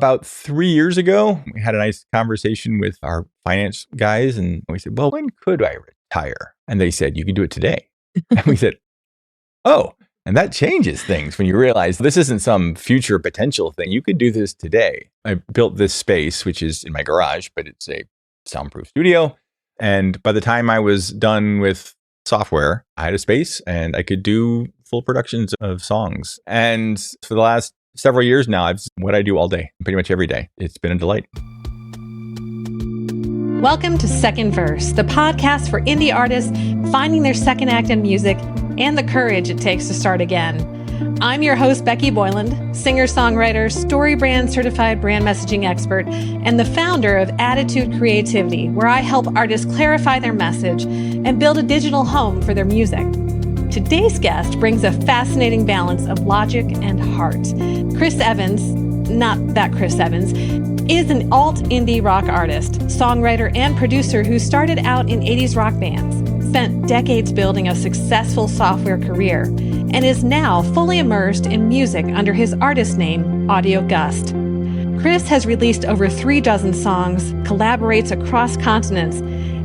About 3 years ago, we had a nice conversation with our finance guys, and we said, well, when could I retire? And they said, you can do it today. And we said, oh, and that changes things when you realize this isn't some future potential thing. You could do this today. I built this space, which is in my garage, but it's a soundproof studio. And by the time I was done with software, I had a space and I could do full productions of songs. And for the last several years now, it's what I do all day, pretty much every day. It's been a delight. Welcome to Second Verse, the podcast for indie artists finding their second act in music and the courage it takes to start again. I'm your host, Becky Boyland, singer-songwriter, StoryBrand certified brand messaging expert, and the founder of Attitude Creativity, where I help artists clarify their message and build a digital home for their music. Today's guest brings a fascinating balance of logic and heart. Chris Evans, not that Chris Evans, is an alt-indie rock artist, songwriter, and producer who started out in 80s rock bands, spent decades building a successful software career, and is now fully immersed in music under his artist name, AudioGust. Chris has released over 36 songs, collaborates across continents,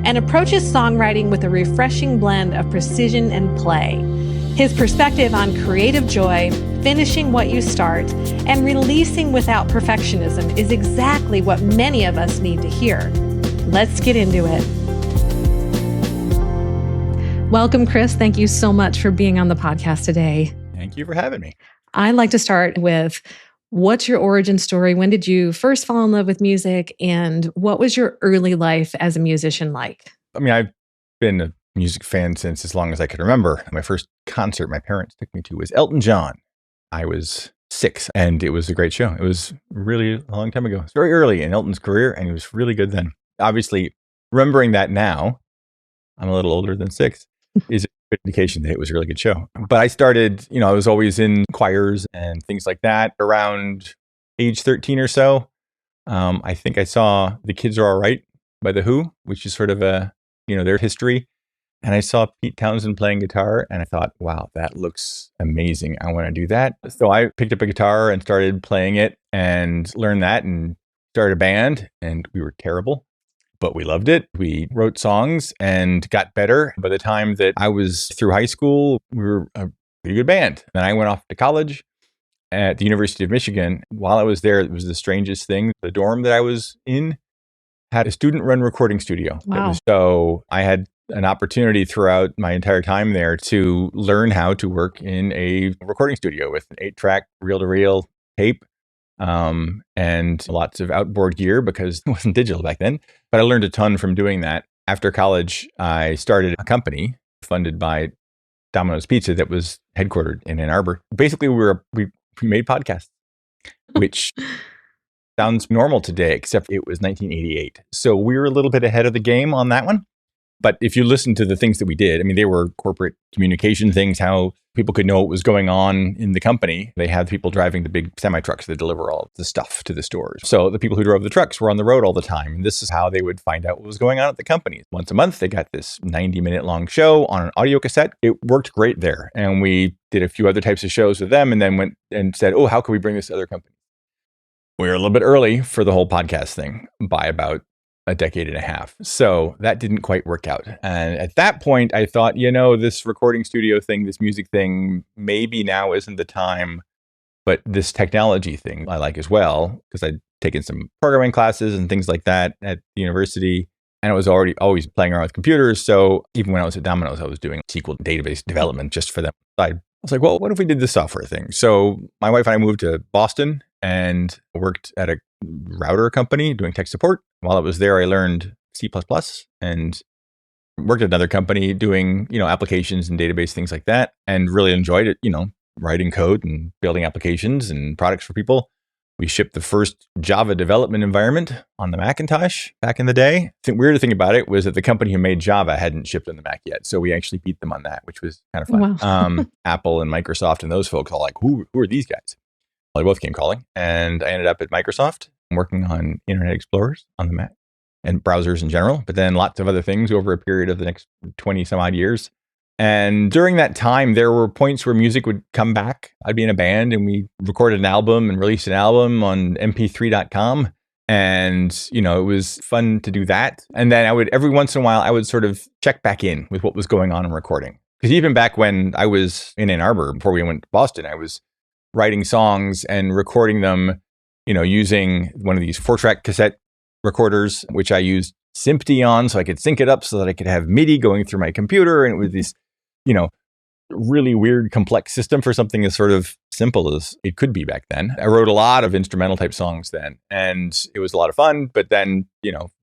and approaches songwriting with a refreshing blend of precision and play. His perspective on creative joy, finishing what you start, and releasing without perfectionism is exactly what many of us need to hear. Let's get into it. Welcome, Chris. Thank you so much for being on the podcast today. Thank you for having me. I'd like to start with, what's your origin story? When did you first fall in love with music? And what was your early life as a musician like? I mean, I've been a music fan since as long as I could remember. My first concert my parents took me to was Elton John. I was 6, and it was a great show. It was really a long time ago. It's very early in Elton's career, and he was really good then. Obviously, remembering that now, I'm a little older than 6, is a good indication that it was a really good show. But I started, I was always in choirs and things like that around age 13 or so. I think I saw The Kids Are All Right by The Who, which is sort of their history. And I saw Pete Townsend playing guitar, and I thought, wow, that looks amazing. I want to do that. So I picked up a guitar and started playing it and learned that and started a band, and we were terrible, but we loved it. We wrote songs and got better. By the time that I was through high school, we were a pretty good band. Then I went off to college at the University of Michigan. While I was there, it was the strangest thing. The dorm that I was in had a student-run recording studio. Wow. So I had an opportunity throughout my entire time there to learn how to work in a recording studio with an 8-track reel-to-reel tape and lots of outboard gear because it wasn't digital back then. But I learned a ton from doing that. After college, I started a company funded by Domino's Pizza that was headquartered in Ann Arbor. Basically, we made podcasts, which sounds normal today, except it was 1988. So we were a little bit ahead of the game on that one. But if you listen to the things that we did, I mean, they were corporate communication things, how people could know what was going on in the company. They had people driving the big semi-trucks that deliver all the stuff to the stores. So the people who drove the trucks were on the road all the time. And this is how they would find out what was going on at the company. Once a month, they got this 90-minute long show on an audio cassette. It worked great there. And we did a few other types of shows with them and then went and said, oh, how can we bring this to other companies? We were a little bit early for the whole podcast thing by about a decade and a half. So that didn't quite work out. And at that point, I thought, this recording studio thing, this music thing, maybe now isn't the time, but this technology thing I like as well, because I'd taken some programming classes and things like that at the university. And I was always playing around with computers. So even when I was at Domino's, I was doing SQL database development just for them. I was like, well, what if we did this software thing? So my wife and I moved to Boston and worked at a router company doing tech support. While I was there, I learned C++ and worked at another company doing, applications and database things like that, and really enjoyed it, writing code and building applications and products for people. We shipped the first Java development environment on the Macintosh back in the day. The weird thing about it was that the company who made Java hadn't shipped on the Mac yet. So we actually beat them on that, which was kind of fun. Wow. Apple and Microsoft and those folks all like, who are these guys? Well, they both came calling. And I ended up at Microsoft working on Internet Explorers on the Mac and browsers in general, but then lots of other things over a period of the next 20 some odd years. And during that time, there were points where music would come back. I'd be in a band and we recorded an album and released an album on mp3.com. And, it was fun to do that. And then every once in a while, I would sort of check back in with what was going on in recording. Because even back when I was in Ann Arbor, before we went to Boston, I was writing songs and recording them, using one of these 4-track cassette recorders, which I used SMPTE on so I could sync it up so that I could have MIDI going through my computer. And it was this, really weird, complex system for something as sort of simple as it could be back then. I wrote a lot of instrumental type songs then, and it was a lot of fun. But then,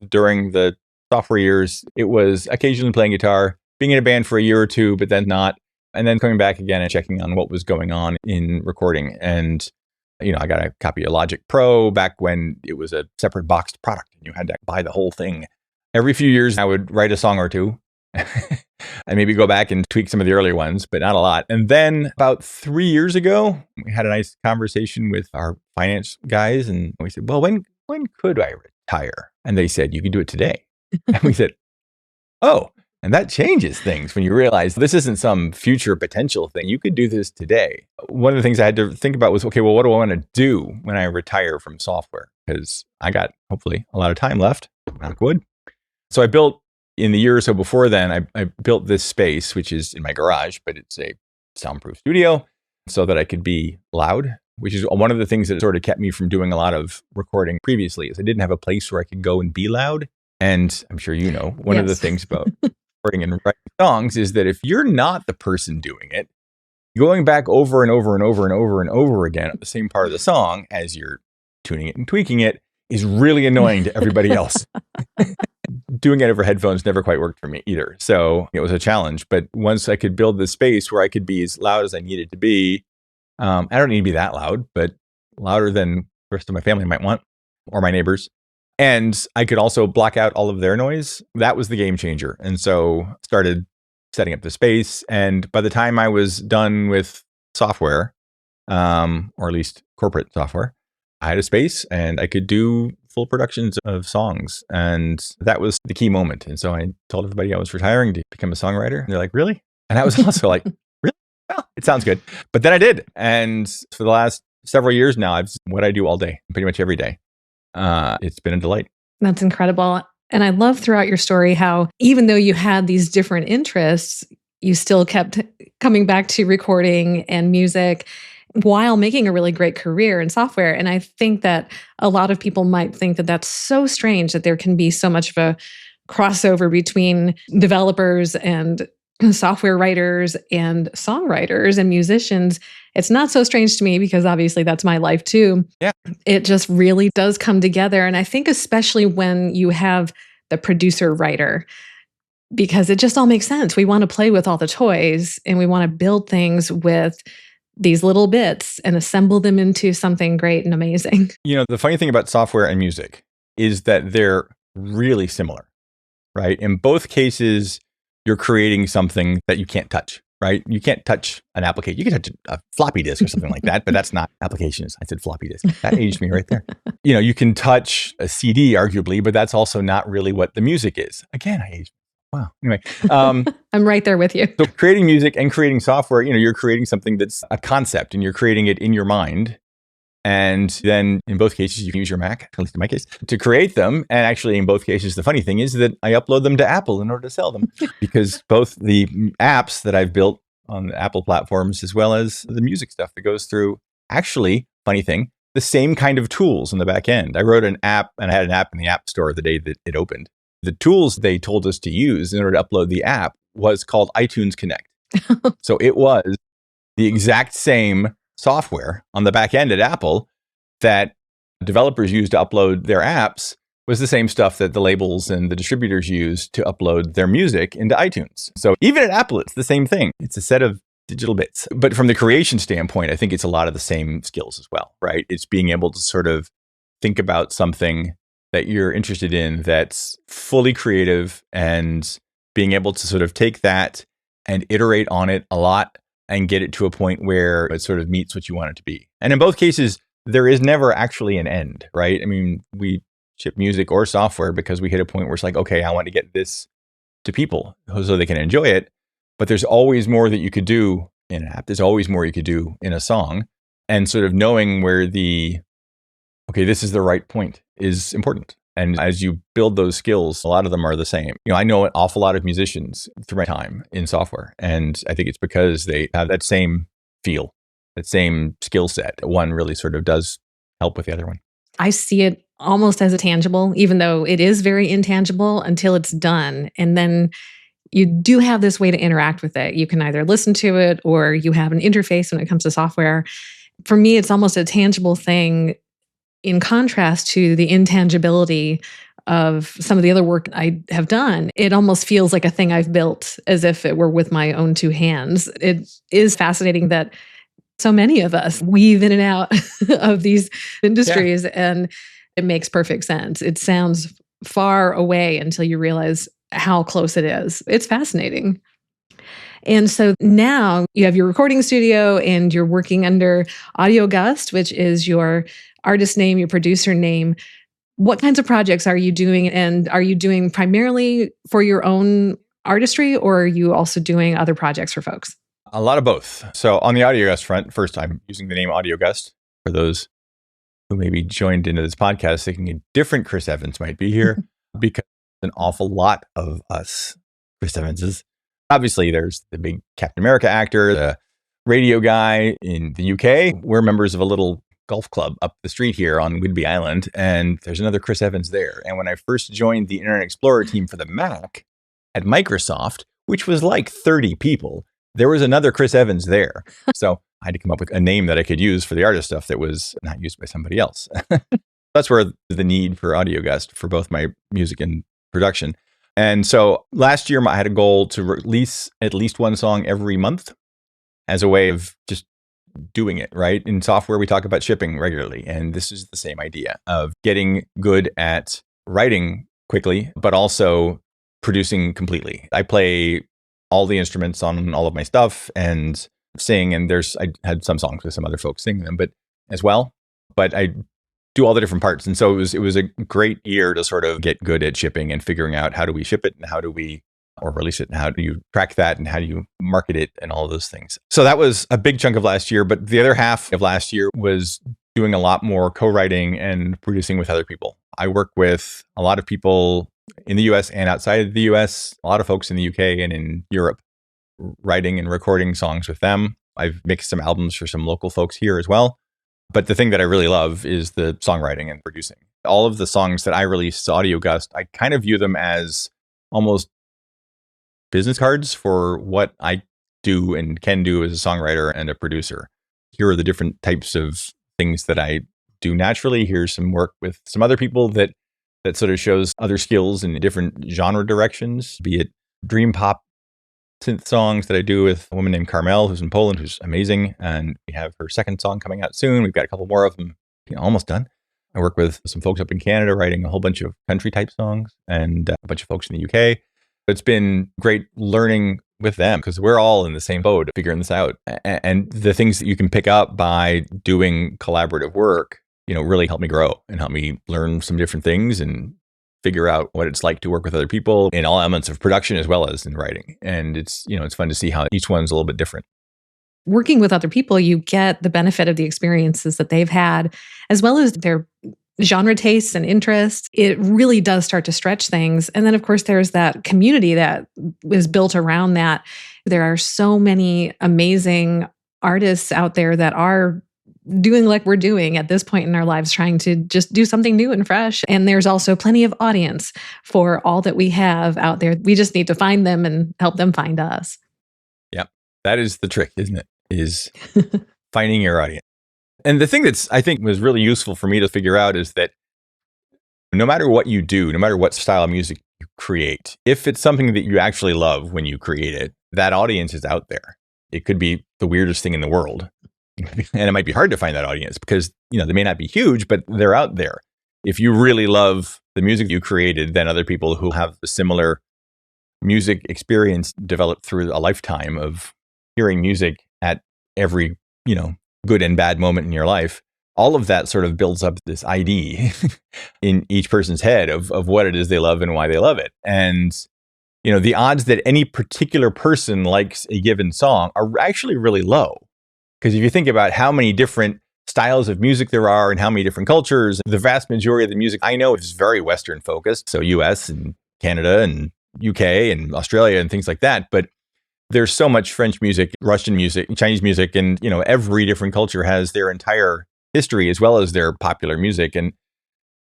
during the software years, it was occasionally playing guitar, being in a band for a year or two, but then not, and then coming back again and checking on what was going on in recording. And, I got a copy of Logic Pro back when it was a separate boxed product and you had to buy the whole thing. Every few years, I would write a song or two and maybe go back and tweak some of the earlier ones, but not a lot. And then about 3 years ago, we had a nice conversation with our finance guys. And we said, well, when could I retire? And they said, you can do it today. And we said, oh, and that changes things when you realize this isn't some future potential thing. You could do this today. One of the things I had to think about was, okay, well, what do I want to do when I retire from software? Because I got hopefully a lot of time left, knock wood. So I built, in the year or so before then, I built this space, which is in my garage, but it's a soundproof studio so that I could be loud, which is one of the things that sort of kept me from doing a lot of recording previously, is I didn't have a place where I could go and be loud. And I'm sure one of the things about recording and writing songs is that if you're not the person doing it, going back over and over and over and over and over again at the same part of the song as you're tuning it and tweaking it is really annoying to everybody else. Doing it over headphones never quite worked for me either. So it was a challenge. But once I could build this space where I could be as loud as I needed to be, I don't need to be that loud, but louder than the rest of my family might want, or my neighbors. And I could also block out all of their noise. That was the game changer. And so started setting up the space. And by the time I was done with software, or at least corporate software, I had a space and I could do full productions of songs. And that was the key moment. And so I told everybody I was retiring to become a songwriter. And they're like, really? And I was also like, really? Well, it sounds good. But then I did. And for the last several years now, it's what I do all day, pretty much every day. It's been a delight. That's incredible. And I love throughout your story how even though you had these different interests, you still kept coming back to recording and music while making a really great career in software. And I think that a lot of people might think that that's so strange that there can be so much of a crossover between developers and software writers and songwriters and musicians. It's not so strange to me because obviously that's my life too. Yeah. It just really does come together. And I think especially when you have the producer writer, because it just all makes sense. We want to play with all the toys and we want to build things with these little bits and assemble them into something great and amazing. The funny thing about software and music is that they're really similar, right? In both cases, you're creating something that you can't touch, right? You can't touch an application. You can touch a floppy disk or something like that, but that's not applications. I said floppy disk. That aged me right there. You can touch a CD, arguably, but that's also not really what the music is. Again, I aged. Wow. Anyway, I'm right there with you. So creating music and creating software, you're creating something that's a concept and you're creating it in your mind. And then in both cases, you can use your Mac, at least in my case, to create them. And actually, in both cases, the funny thing is that I upload them to Apple in order to sell them because both the apps that I've built on the Apple platforms, as well as the music stuff that goes through, actually, funny thing, the same kind of tools in the back end. I wrote an app and I had an app in the App Store the day that it opened. The tools they told us to use in order to upload the app was called iTunes Connect. So it was the exact same software on the back end at Apple that developers use to upload their apps was the same stuff that the labels and the distributors use to upload their music into iTunes. So even at Apple, it's the same thing. It's a set of digital bits. But from the creation standpoint, I think it's a lot of the same skills as well, right? It's being able to sort of think about something that you're interested in that's fully creative and being able to sort of take that and iterate on it a lot and get it to a point where it sort of meets what you want it to be. And in both cases, there is never actually an end, right? I mean, we ship music or software because we hit a point where it's like, okay, I want to get this to people so they can enjoy it. but there's always more that you could do in an app. There's always more you could do in a song. And sort of knowing where this is the right point is important. And as you build those skills, a lot of them are the same. I know an awful lot of musicians through my time in software. And I think it's because they have that same feel, that same skill set. One really sort of does help with the other one. I see it almost as a tangible, even though it is very intangible until it's done. And then you do have this way to interact with it. You can either listen to it or you have an interface when it comes to software. For me, it's almost a tangible thing in contrast to the intangibility of some of the other work I have done. It almost feels like a thing I've built as if it were with my own two hands. It is fascinating that so many of us weave in and out of these industries, and it makes perfect sense. It sounds far away until you realize how close it is. It's fascinating. And so now you have your recording studio and you're working under AudioGust, which is your artist name, your producer name. What kinds of projects are you doing? And are you doing primarily for your own artistry, or are you also doing other projects for folks? A lot of both. So on the AudioGust front, first, I'm using the name AudioGust for those who maybe joined into this podcast thinking a different Chris Evans might be here, because an awful lot of us Chris Evanses. Obviously, there's the big Captain America actor, the radio guy in the UK. We're members of a little golf club up the street here on Whidbey Island, and there's another Chris Evans there. And when I first joined the Internet Explorer team for the Mac at Microsoft, which was like 30 people, there was another Chris Evans there. So I had to come up with a name that I could use for the artist stuff that was not used by somebody else. That's where the need for AudioGust for both my music and production. And so last year I had a goal to release at least one song every month as a way of just doing it, right? In software, we talk about shipping regularly. And this is the same idea of getting good at writing quickly, but also producing completely. I play all the instruments on all of my stuff and sing. And I had some songs with some other folks sing them, but I do all the different parts. And so it was a great year to sort of get good at shipping and figuring out how do we ship it and how do we or release it and how do you track that and how do you market it and all of those things. So that was a big chunk of last year. But the other half of last year was doing a lot more co-writing and producing with other people. I work with a lot of people in the US and outside of the US, a lot of folks in the UK and in Europe, writing and recording songs with them. I've mixed some albums for some local folks here as well. But the thing that I really love is the songwriting and producing. All of the songs that I release to AudioGust, I kind of view them as almost business cards for what I do and can do as a songwriter and a producer. Here are the different types of things that I do naturally. Here's some work with some other people that sort of shows other skills in different genre directions, be it dream pop synth songs that I do with a woman named Carmel, who's in Poland, who's amazing. And we have her second song coming out soon. We've got a couple more of them, almost done. I work with some folks up in Canada writing a whole bunch of country type songs and a bunch of folks in the UK. It's been great learning with them because we're all in the same boat figuring this out. And the things that you can pick up by doing collaborative work, really help me grow and help me learn some different things and figure out what it's like to work with other people in all elements of production as well as in writing. And it's fun to see how each one's a little bit different. Working with other people, you get the benefit of the experiences that they've had, as well as their genre tastes and interests. It really does start to stretch things. And then, of course, there's that community that is built around that. There are so many amazing artists out there that are doing like we're doing at this point in our lives, trying to just do something new and fresh. And there's also plenty of audience for all that we have out there. We just need to find them and help them find us. Yeah, that is the trick, isn't it? Is finding your audience. And the thing that's, I think, was really useful for me to figure out is that no matter what you do, no matter what style of music you create, if it's something that you actually love when you create it, that audience is out there. It could be the weirdest thing in the world. And it might be hard to find that audience because, they may not be huge, but they're out there. If you really love the music you created, then other people who have a similar music experience developed through a lifetime of hearing music at every, good and bad moment in your life, all of that sort of builds up this ID in each person's head of what it is they love and why they love it. And the odds that any particular person likes a given song are actually really low. Because if you think about how many different styles of music there are and how many different cultures, the vast majority of the music I know is very Western focused. So US and Canada and UK and Australia and things like that. But there's so much French music, Russian music, Chinese music, and every different culture has their entire history as well as their popular music. And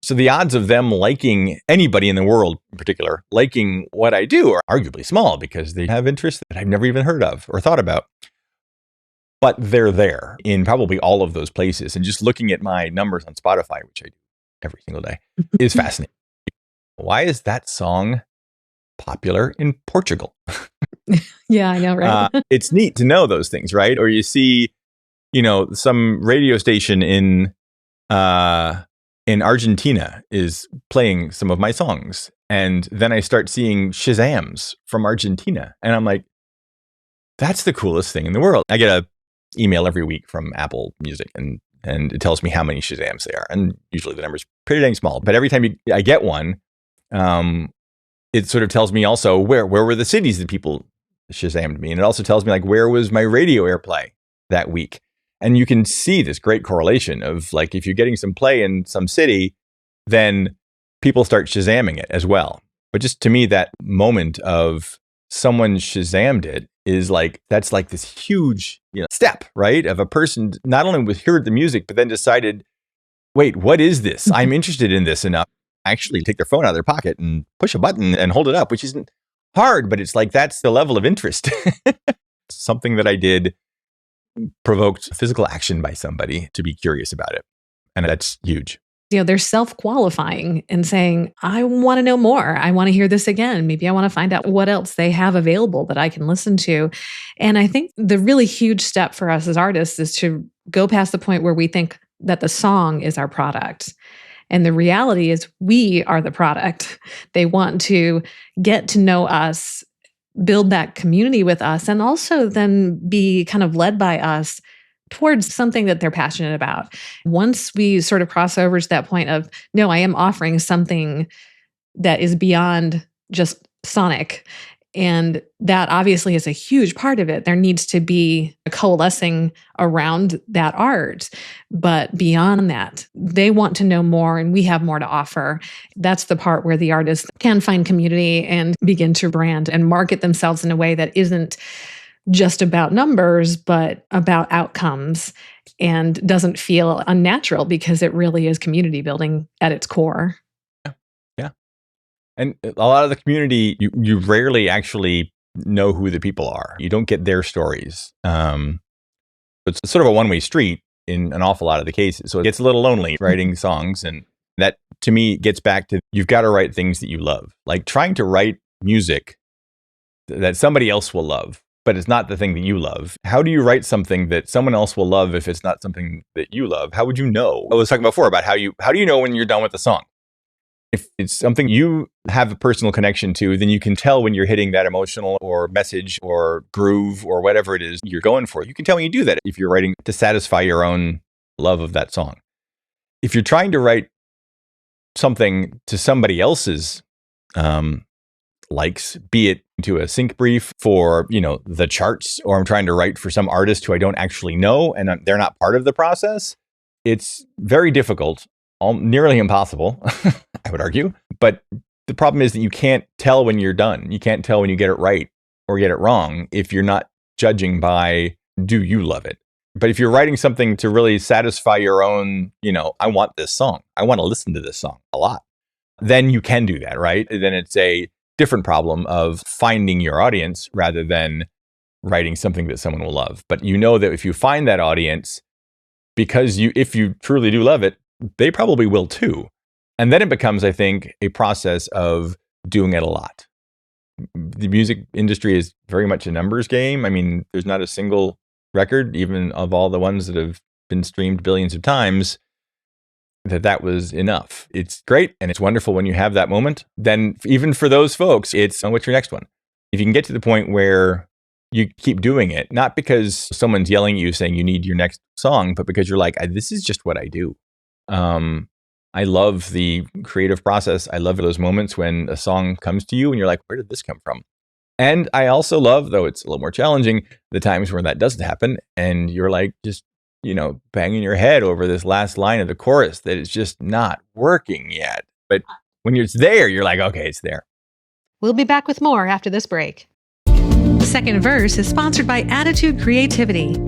so the odds of them liking, anybody in the world in particular, liking what I do are arguably small because they have interests that I've never even heard of or thought about. But they're there in probably all of those places. And just looking at my numbers on Spotify, which I do every single day, is fascinating. Why is that song popular in Portugal? Yeah, I know, right? It's neat to know those things, right? Or you see, some radio station in Argentina is playing some of my songs. And then I start seeing Shazams from Argentina. And I'm like, that's the coolest thing in the world. I get a email every week from Apple Music and it tells me how many Shazams there are. And usually the number's pretty dang small. But every time I get one, it sort of tells me also where were the cities that people Shazammed me. And it also tells me where was my radio airplay that week. And you can see this great correlation of if you're getting some play in some city, then people start Shazamming it as well. But just to me, that moment of someone Shazammed it is that's this huge step, right? Of a person not only heard the music, but then decided, wait, what is this? I'm interested in this enough. Actually take their phone out of their pocket and push a button and hold it up, which isn't hard, but it's that's the level of interest. Something that I did provoked physical action by somebody to be curious about it. And that's huge. They're self-qualifying and saying, I want to know more. I want to hear this again. Maybe I want to find out what else they have available that I can listen to. And I think the really huge step for us as artists is to go past the point where we think that the song is our product. And the reality is we are the product. They want to get to know us, build that community with us, and also then be kind of led by us towards something that they're passionate about. Once we sort of cross over to that point of, no, I am offering something that is beyond just sonic. And that obviously is a huge part of it. There needs to be a coalescing around that art. But beyond that, they want to know more and we have more to offer. That's the part where the artist can find community and begin to brand and market themselves in a way that isn't just about numbers, but about outcomes and doesn't feel unnatural because it really is community building at its core. Yeah. And a lot of the community, you rarely actually know who the people are. You don't get their stories. It's sort of a one-way street in an awful lot of the cases. So it gets a little lonely writing songs. And that, to me, gets back to you've got to write things that you love. Trying to write music that somebody else will love, but it's not the thing that you love. How do you write something that someone else will love if it's not something that you love? How would you know? I was talking before about how do you know when you're done with the song? If it's something you have a personal connection to, then you can tell when you're hitting that emotional or message or groove or whatever it is you're going for. You can tell when you do that if you're writing to satisfy your own love of that song. If you're trying to write something to somebody else's likes, be it to a sync brief for, the charts, or I'm trying to write for some artist who I don't actually know and they're not part of the process, it's very difficult, nearly impossible, I would argue. But the problem is that you can't tell when you're done. You can't tell when you get it right or get it wrong if you're not judging by, do you love it? But if you're writing something to really satisfy your own, I want this song, I want to listen to this song a lot, then you can do that, right? Then it's a different problem of finding your audience rather than writing something that someone will love. But you know that if you find that audience, because if you truly do love it, they probably will too. And then it becomes, I think, a process of doing it a lot. The music industry is very much a numbers game. I mean, there's not a single record, even of all the ones that have been streamed billions of times, that was enough. It's great and it's wonderful when you have that moment. Then even for those folks, it's what's your next one? If you can get to the point where you keep doing it, not because someone's yelling at you saying you need your next song, but because you're like, this is just what I do. I love the creative process. I love those moments when a song comes to you and you're like, where did this come from? And I also love, though it's a little more challenging, the times where that doesn't happen and you're like just, banging your head over this last line of the chorus that is just not working yet. But when it's there, you're like, okay, it's there. We'll be back with more after this break. The second verse is sponsored by Attitude Creativity.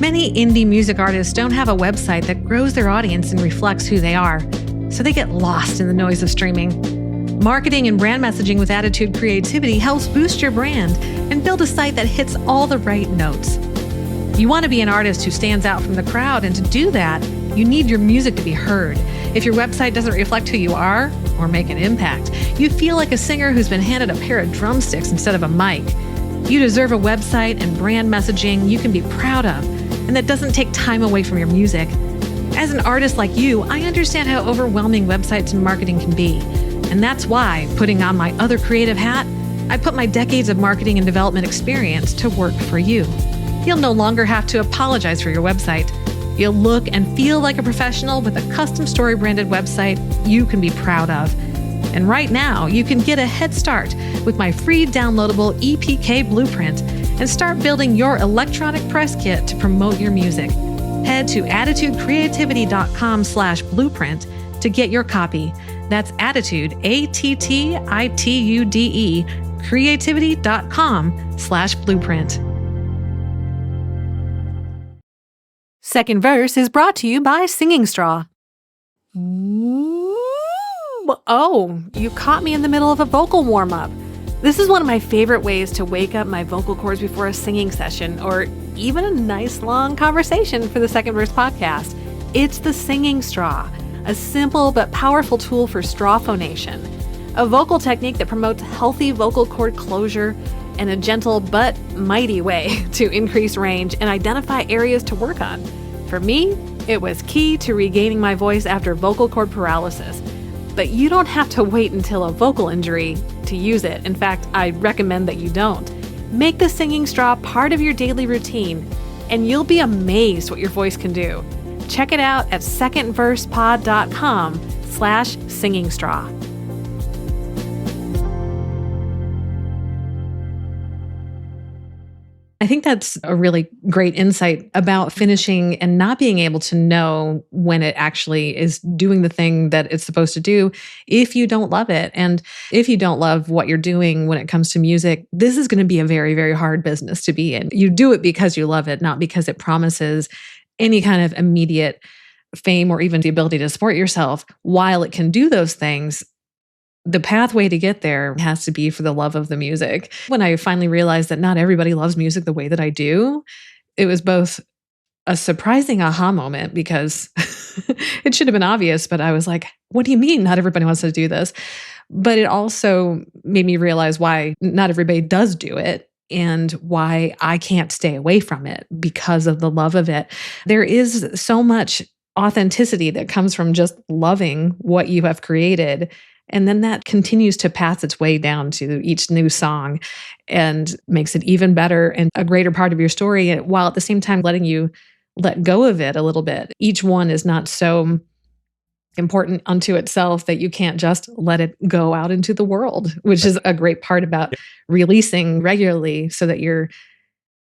Many indie music artists don't have a website that grows their audience and reflects who they are, so they get lost in the noise of streaming. Marketing and brand messaging with Attitude Creativity helps boost your brand and build a site that hits all the right notes. You want to be an artist who stands out from the crowd, and to do that, you need your music to be heard. If your website doesn't reflect who you are or make an impact, you feel like a singer who's been handed a pair of drumsticks instead of a mic. You deserve a website and brand messaging you can be proud of, and that doesn't take time away from your music. As an artist like you, I understand how overwhelming websites and marketing can be. And that's why, putting on my other creative hat, I put my decades of marketing and development experience to work for you. You'll no longer have to apologize for your website. You'll look and feel like a professional with a custom story branded website you can be proud of. And right now, you can get a head start with my free downloadable EPK blueprint and start building your electronic press kit to promote your music. Head to attitudecreativity.com/blueprint to get your copy. That's Attitude, ATTITUDE, creativity.com/blueprint. Second verse is brought to you by Singing Straw. Oh, you caught me in the middle of a vocal warm-up. This is one of my favorite ways to wake up my vocal cords before a singing session or even a nice long conversation for the Second Verse podcast. It's the Singing Straw, a simple but powerful tool for straw phonation, a vocal technique that promotes healthy vocal cord closure in a gentle but mighty way to increase range and identify areas to work on. For me, it was key to regaining my voice after vocal cord paralysis. But you don't have to wait until a vocal injury to use it. In fact, I recommend that you don't. Make the Singing Straw part of your daily routine, and you'll be amazed what your voice can do. Check it out at secondversepod.com/singing straw. I think that's a really great insight about finishing and not being able to know when it actually is doing the thing that it's supposed to do if you don't love it. And if you don't love what you're doing when it comes to music, this is going to be a very, very hard business to be in. You do it because you love it, not because it promises any kind of immediate fame or even the ability to support yourself. While it can do those things, the pathway to get there has to be for the love of the music. When I finally realized that not everybody loves music the way that I do, it was both a surprising aha moment because it should have been obvious, but I was like, what do you mean not everybody wants to do this? But it also made me realize why not everybody does do it and why I can't stay away from it because of the love of it. There is so much authenticity that comes from just loving what you have created. And then that continues to pass its way down to each new song and makes it even better and a greater part of your story, while at the same time letting you let go of it a little bit. Each one is not so important unto itself that you can't just let it go out into the world, which is a great part about releasing regularly so that you're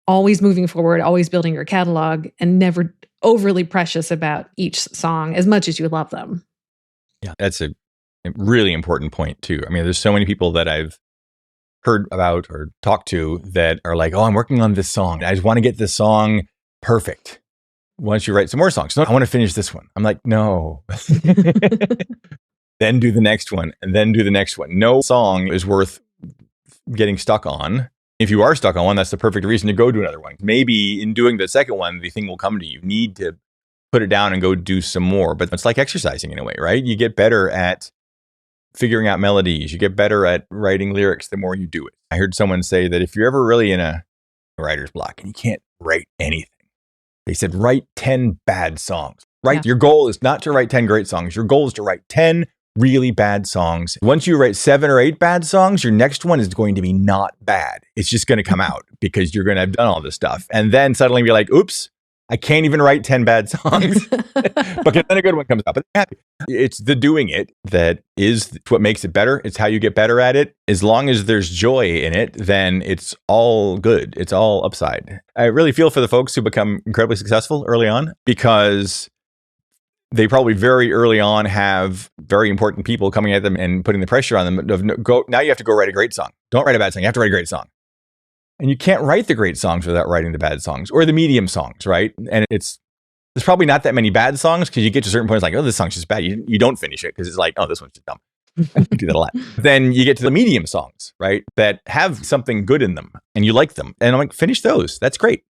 always moving forward, always building your catalog, and never overly precious about each song as much as you love them. Yeah, that's a really important point too. I mean, there's so many people that I've heard about or talked to that are like, oh, I'm working on this song. I just want to get this song perfect. Once you write some more songs, no, I want to finish this one. I'm like, no. Then do the next one and then do the next one. No song is worth getting stuck on. If you are stuck on one, that's the perfect reason to go do another one. Maybe in doing the second one, the thing will come to you. You need to put it down and go do some more. But it's like exercising in a way, right? You get better at figuring out melodies. You get better at writing lyrics the more you do it. I heard someone say that if you're ever really in a writer's block and you can't write anything, they said, write 10 bad songs, right? Yeah. Your goal is not to write 10 great songs. Your goal is to write 10 really bad songs. Once you write 7 or 8 bad songs, your next one is going to be not bad. It's just going to come out because you're going to have done all this stuff. And then suddenly be like, oops, I can't even write 10 bad songs, but then a good one comes out. But I'm happy. It's the doing it that is what makes it better. It's how you get better at it. As long as there's joy in it, then it's all good. It's all upside. I really feel for the folks who become incredibly successful early on, because they probably very early on have very important people coming at them and putting the pressure on them of now you have to go write a great song. Don't write a bad song. You have to write a great song. And you can't write the great songs without writing the bad songs or the medium songs, right? And there's probably not that many bad songs, because you get to certain points like, oh, this song's just bad. You don't finish it because it's like, oh, this one's just dumb. I do that a lot. Then you get to the medium songs, right? That have something good in them and you like them. And I'm like, finish those. That's great,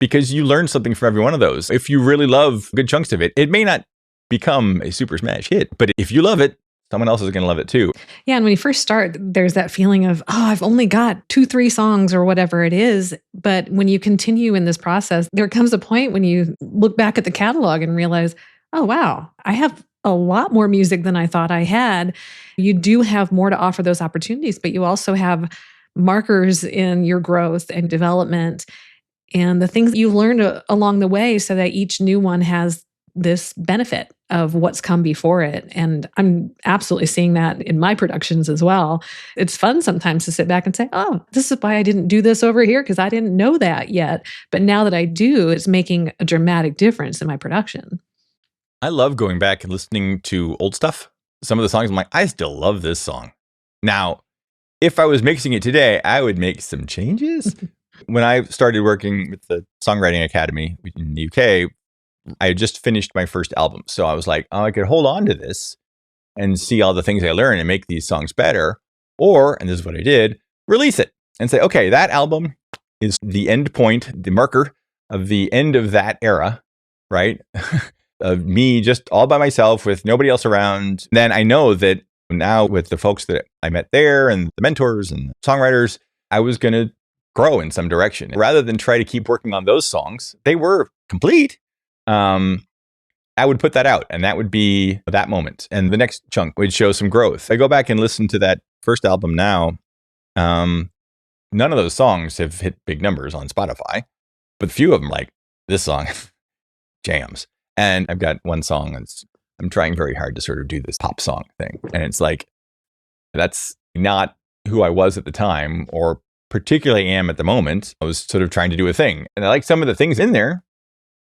because you learn something from every one of those. If you really love good chunks of it, it may not become a super smash hit, but if you love it, someone else is going to love it too. Yeah. And when you first start, there's that feeling of, oh, I've only got 2-3 songs or whatever it is. But when you continue in this process, there comes a point when you look back at the catalog and realize, oh, wow, I have a lot more music than I thought I had. You do have more to offer those opportunities, but you also have markers in your growth and development and the things that you've learned along the way, so that each new one has this benefit of what's come before it. And I'm absolutely seeing that in my productions as well. It's fun sometimes to sit back and say, oh, this is why I didn't do this over here, because I didn't know that yet. But now that I do, it's making a dramatic difference in my production. I love going back and listening to old stuff. Some of the songs, I'm like, I still love this song. Now, if I was mixing it today, I would make some changes. When I started working with the Songwriting Academy in the UK, I had just finished my first album. So I was like, oh, I could hold on to this and see all the things I learned and make these songs better. Or, and this is what I did, release it and say, okay, that album is the end point, the marker of the end of that era, right? Of me just all by myself with nobody else around. Then I know that now with the folks that I met there and the mentors and the songwriters, I was going to grow in some direction. Rather than try to keep working on those songs, they were complete. I would put that out, and that would be that moment. And the next chunk would show some growth. I go back and listen to that first album now. None of those songs have hit big numbers on Spotify, but a few of them, like this song, jams. And I've got one song that's, I'm trying very hard to sort of do this pop song thing. And it's like, that's not who I was at the time, or particularly am at the moment. I was sort of trying to do a thing. And I like some of the things in there,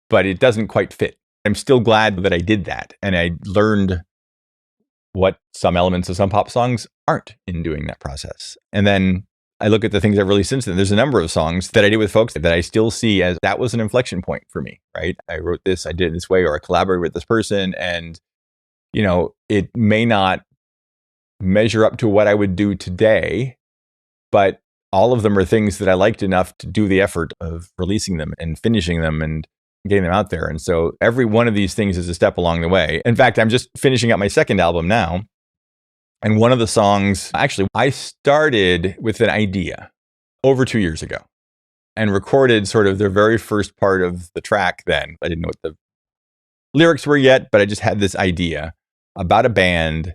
but it doesn't quite fit. I'm still glad that I did that. And I learned what some elements of some pop songs aren't in doing that process. And then I look at the things I've released since then. There's a number of songs that I did with folks that I still see as that was an inflection point for me, right? I wrote this, I did it this way, or I collaborated with this person. And, you know, it may not measure up to what I would do today, but all of them are things that I liked enough to do the effort of releasing them and finishing them and getting them out there. And so every one of these things is a step along the way. In fact, I'm just finishing up my second album now. And one of the songs, actually, I started with an idea over 2 years ago and recorded sort of the very first part of the track then. I didn't know what the lyrics were yet, but I just had this idea about a band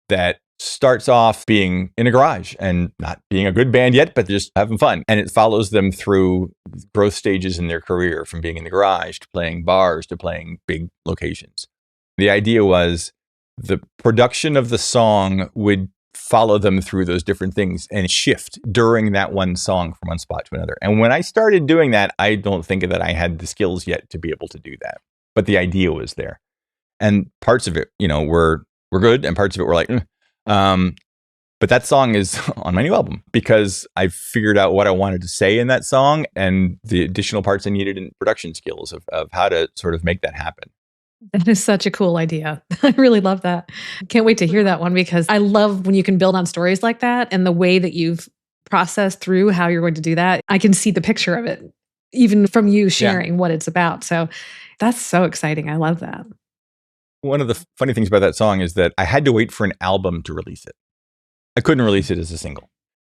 that starts off being in a garage and not being a good band yet, but just having fun. And it follows them through growth stages in their career, from being in the garage to playing bars to playing big locations. The idea was the production of the song would follow them through those different things and shift during that one song from one spot to another. And when I started doing that, I don't think that I had the skills yet to be able to do that. But the idea was there. And parts of it, you know, were good, and parts of it were like, but that song is on my new album because I figured out what I wanted to say in that song and the additional parts I needed in production skills of how to sort of make that happen. That is such a cool idea. I really love that. Can't wait to hear that one, because I love when you can build on stories like that, and the way that you've processed through how you're going to do that. I can see the picture of it, even from you sharing what it's about. So that's so exciting. I love that. One of the funny things about that song is that I had to wait for an album to release it. I couldn't release it as a single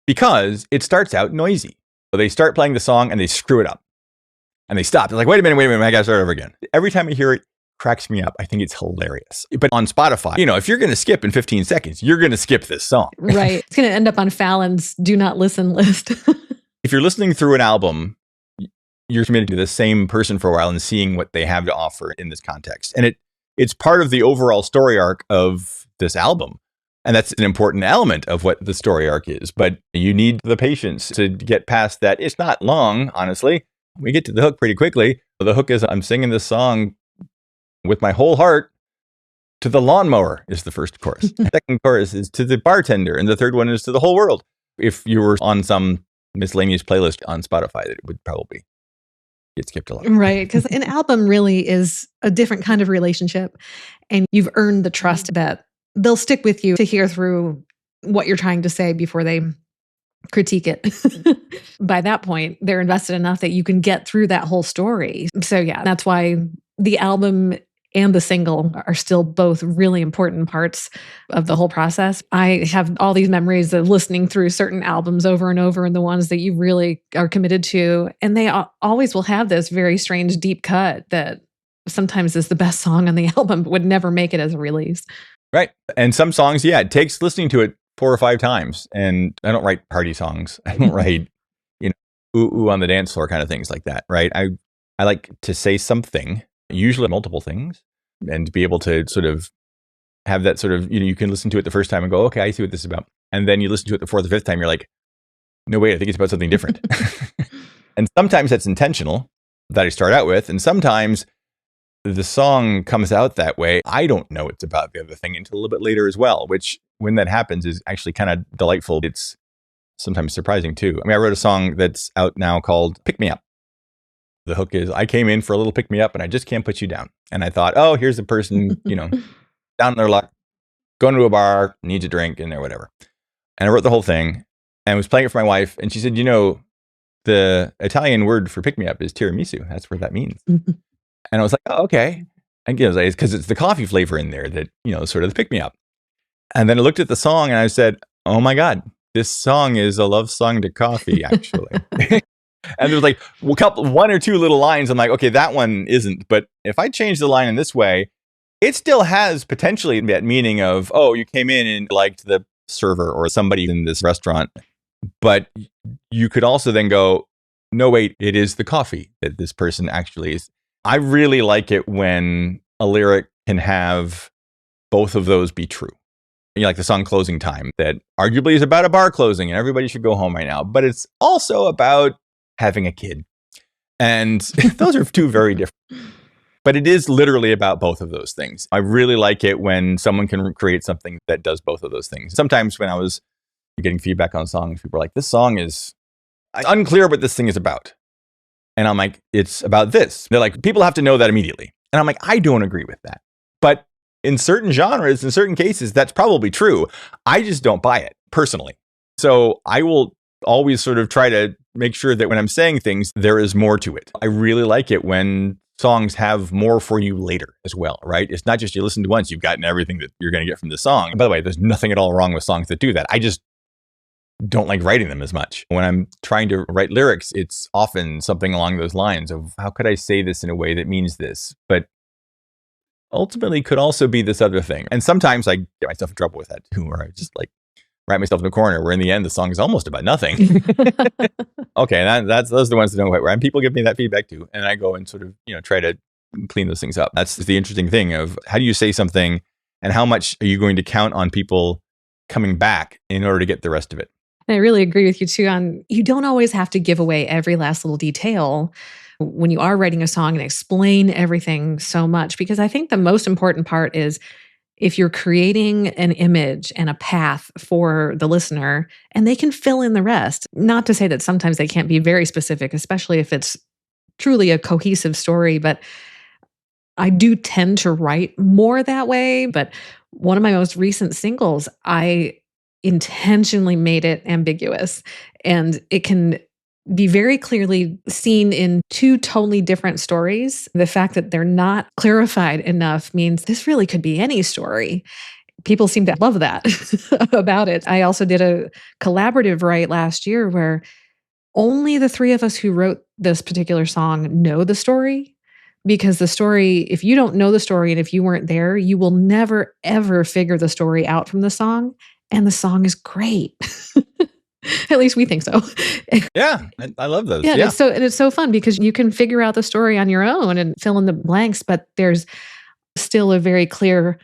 because it starts out noisy. So they start playing the song and they screw it up and they stop. They're like, wait a minute, I got to start over again. Every time I hear it, cracks me up. I think it's hilarious. But on Spotify, you know, if you're going to skip in 15 seconds, you're going to skip this song. Right. It's going to end up on Fallon's do not listen list. If you're listening through an album, you're committed to the same person for a while and seeing what they have to offer in this context. And it's part of the overall story arc of this album. And that's an important element of what the story arc is. But you need the patience to get past that. It's not long, honestly. We get to the hook pretty quickly. The hook is, I'm singing this song with my whole heart to the lawnmower is the first chorus. The second chorus is to the bartender. And the third one is to the whole world. If you were on some miscellaneous playlist on Spotify, it would probably get skipped a lot. Right. Because an album really is a different kind of relationship. And you've earned the trust that they'll stick with you to hear through what you're trying to say before they critique it. By that point, they're invested enough that you can get through that whole story. So yeah, that's why the album and the single are still both really important parts of the whole process. I have all these memories of listening through certain albums over and over, and the ones that you really are committed to. And they always will have this very strange deep cut that sometimes is the best song on the album, but would never make it as a release. Right. And some songs, yeah, it takes listening to it 4 or 5 times. And I don't write party songs. I don't write, ooh, ooh on the dance floor kind of things like that. Right. I like to say something, usually multiple things, and to be able to sort of have that sort of, you can listen to it the first time and go, okay, I see what this is about. And then you listen to it the 4th or 5th time, you're like, no, wait, I think it's about something different. And sometimes that's intentional that I start out with. And sometimes the song comes out that way. I don't know it's about the other thing until a little bit later as well, which when that happens is actually kind of delightful. It's sometimes surprising too. I mean, I wrote a song that's out now called Pick Me Up. The hook is, I came in for a little pick me up and I just can't put you down. And I thought, oh, here's a person, down in their luck, going to a bar, needs a drink and whatever. And I wrote the whole thing and was playing it for my wife. And she said, the Italian word for pick me up is tiramisu. That's what that means. And I was like, oh, okay. And it's because it's the coffee flavor in there that, sort of the pick me up. And then I looked at the song and I said, oh my God, this song is a love song to coffee, actually. And there was like one or two little lines. I'm like, okay, that one isn't. But if I change the line in this way, it still has potentially that meaning of, oh, you came in and liked the server or somebody in this restaurant. But you could also then go, no, wait, it is the coffee that this person actually is. I really like it when a lyric can have both of those be true. Like the song Closing Time, that arguably is about a bar closing and everybody should go home right now. But it's also about having a kid. And those are two very different. But it is literally about both of those things. I really like it when someone can create something that does both of those things. Sometimes when I was getting feedback on songs, people were like, this song is unclear what this thing is about. And I'm like, it's about this. They're like, people have to know that immediately. And I'm like, I don't agree with that. But in certain genres, in certain cases, that's probably true. I just don't buy it personally. So I will always sort of try to make sure that when I'm saying things, there is more to it. I really like it when songs have more for you later as well, right? It's not just you listen to once, you've gotten everything that you're going to get from the song. And by the way, there's nothing at all wrong with songs that do that. I just don't like writing them as much. When I'm trying to write lyrics, it's often something along those lines of how could I say this in a way that means this, but ultimately could also be this other thing. And sometimes I get myself in trouble with that too, where I just like write myself in a corner where in the end the song is almost about nothing. Okay, those are the ones that don't quite work. And people give me that feedback too, and I go and sort of try to clean those things up. That's the interesting thing of how do you say something, and how much are you going to count on people coming back in order to get the rest of it. I really agree with you too on you don't always have to give away every last little detail when you are writing a song and explain everything so much, because I think the most important part is if you're creating an image and a path for the listener and they can fill in the rest. Not to say that sometimes they can't be very specific, especially if it's truly a cohesive story, but I do tend to write more that way. But one of my most recent singles, I intentionally made it ambiguous, and it can be very clearly seen in two totally different stories. The fact that they're not clarified enough means this really could be any story. People seem to love that about it. I also did a collaborative write last year where only the 3 of us who wrote this particular song know the story. Because the story, if you don't know the story and if you weren't there, you will never, ever figure the story out from the song. And the song is great. At least we think so. Yeah, I love those. Yeah, Yeah. and it's so fun because you can figure out the story on your own and fill in the blanks, but there's still a very clear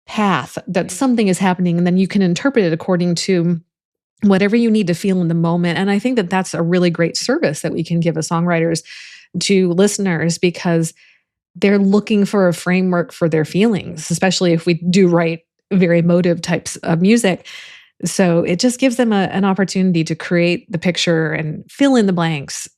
path that something is happening, and then you can interpret it according to whatever you need to feel in the moment. And I think that that's a really great service that we can give as songwriters to listeners, because they're looking for a framework for their feelings, especially if we do write very emotive types of music. So it just gives them an opportunity to create the picture and fill in the blanks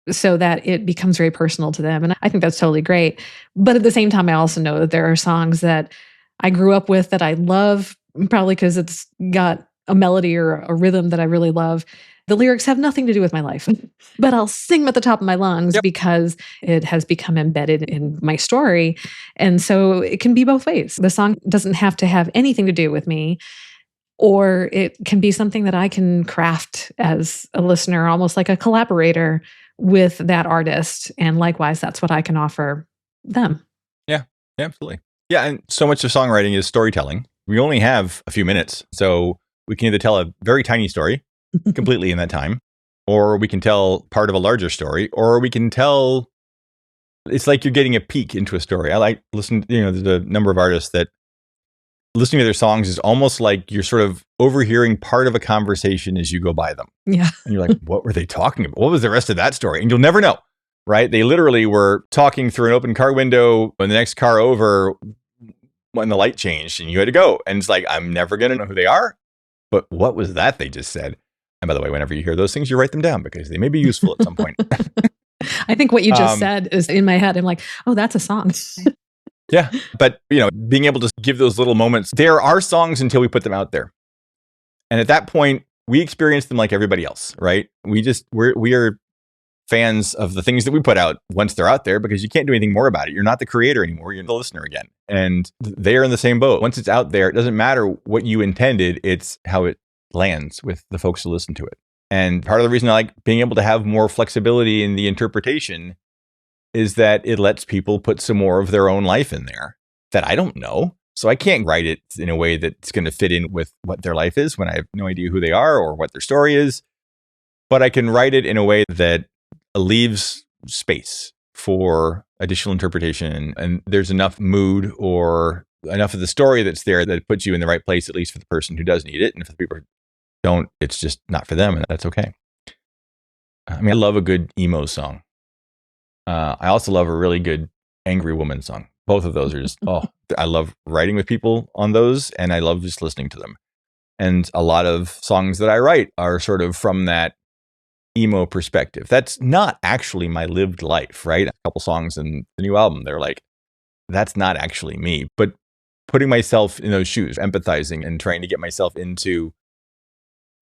so that it becomes very personal to them. And I think that's totally great. But at the same time, I also know that there are songs that I grew up with that I love, probably because it's got a melody or a rhythm that I really love. The lyrics have nothing to do with my life, but I'll sing them at the top of my lungs Yep. because it has become embedded in my story. And so it can be both ways. The song doesn't have to have anything to do with me, or it can be something that I can craft as a listener, almost like a collaborator with that artist. And likewise, that's what I can offer them. Yeah, absolutely. Yeah, and so much of songwriting is storytelling. We only have a few minutes, so we can either tell a very tiny story completely in that time, or we can tell part of a larger story, or we can tell, it's like you're getting a peek into a story. I like listening, there's a number of artists that listening to their songs is almost like you're sort of overhearing part of a conversation as you go by them. Yeah. And you're like, what were they talking about? What was the rest of that story? And you'll never know, right? They literally were talking through an open car window when the next car over, when the light changed and you had to go. And it's like, I'm never going to know who they are. But what was that they just said? And by the way, whenever you hear those things, you write them down because they may be useful at some point. I think what you just said is in my head. I'm like, oh, that's a song. Yeah. But, being able to give those little moments, there are songs until we put them out there. And at that point, we experience them like everybody else, right? We are fans of the things that we put out once they're out there, because you can't do anything more about it. You're not the creator anymore. You're the listener again. And they're in the same boat. Once it's out there, it doesn't matter what you intended. It's how it lands with the folks who listen to it. And part of the reason I like being able to have more flexibility in the interpretation is that it lets people put some more of their own life in there that I don't know. So I can't write it in a way that's going to fit in with what their life is when I have no idea who they are or what their story is. But I can write it in a way that leaves space for additional interpretation. And there's enough mood or enough of the story that's there that puts you in the right place, at least for the person who does need it. And if the people who don't, it's just not for them. And that's okay. I mean, I love a good emo song. I also love a really good angry woman song. Both of those are just, I love writing with people on those, and I love just listening to them. And a lot of songs that I write are sort of from that emo perspective. That's not actually my lived life, right? A couple songs in the new album, they're like, that's not actually me. But putting myself in those shoes, empathizing and trying to get myself into,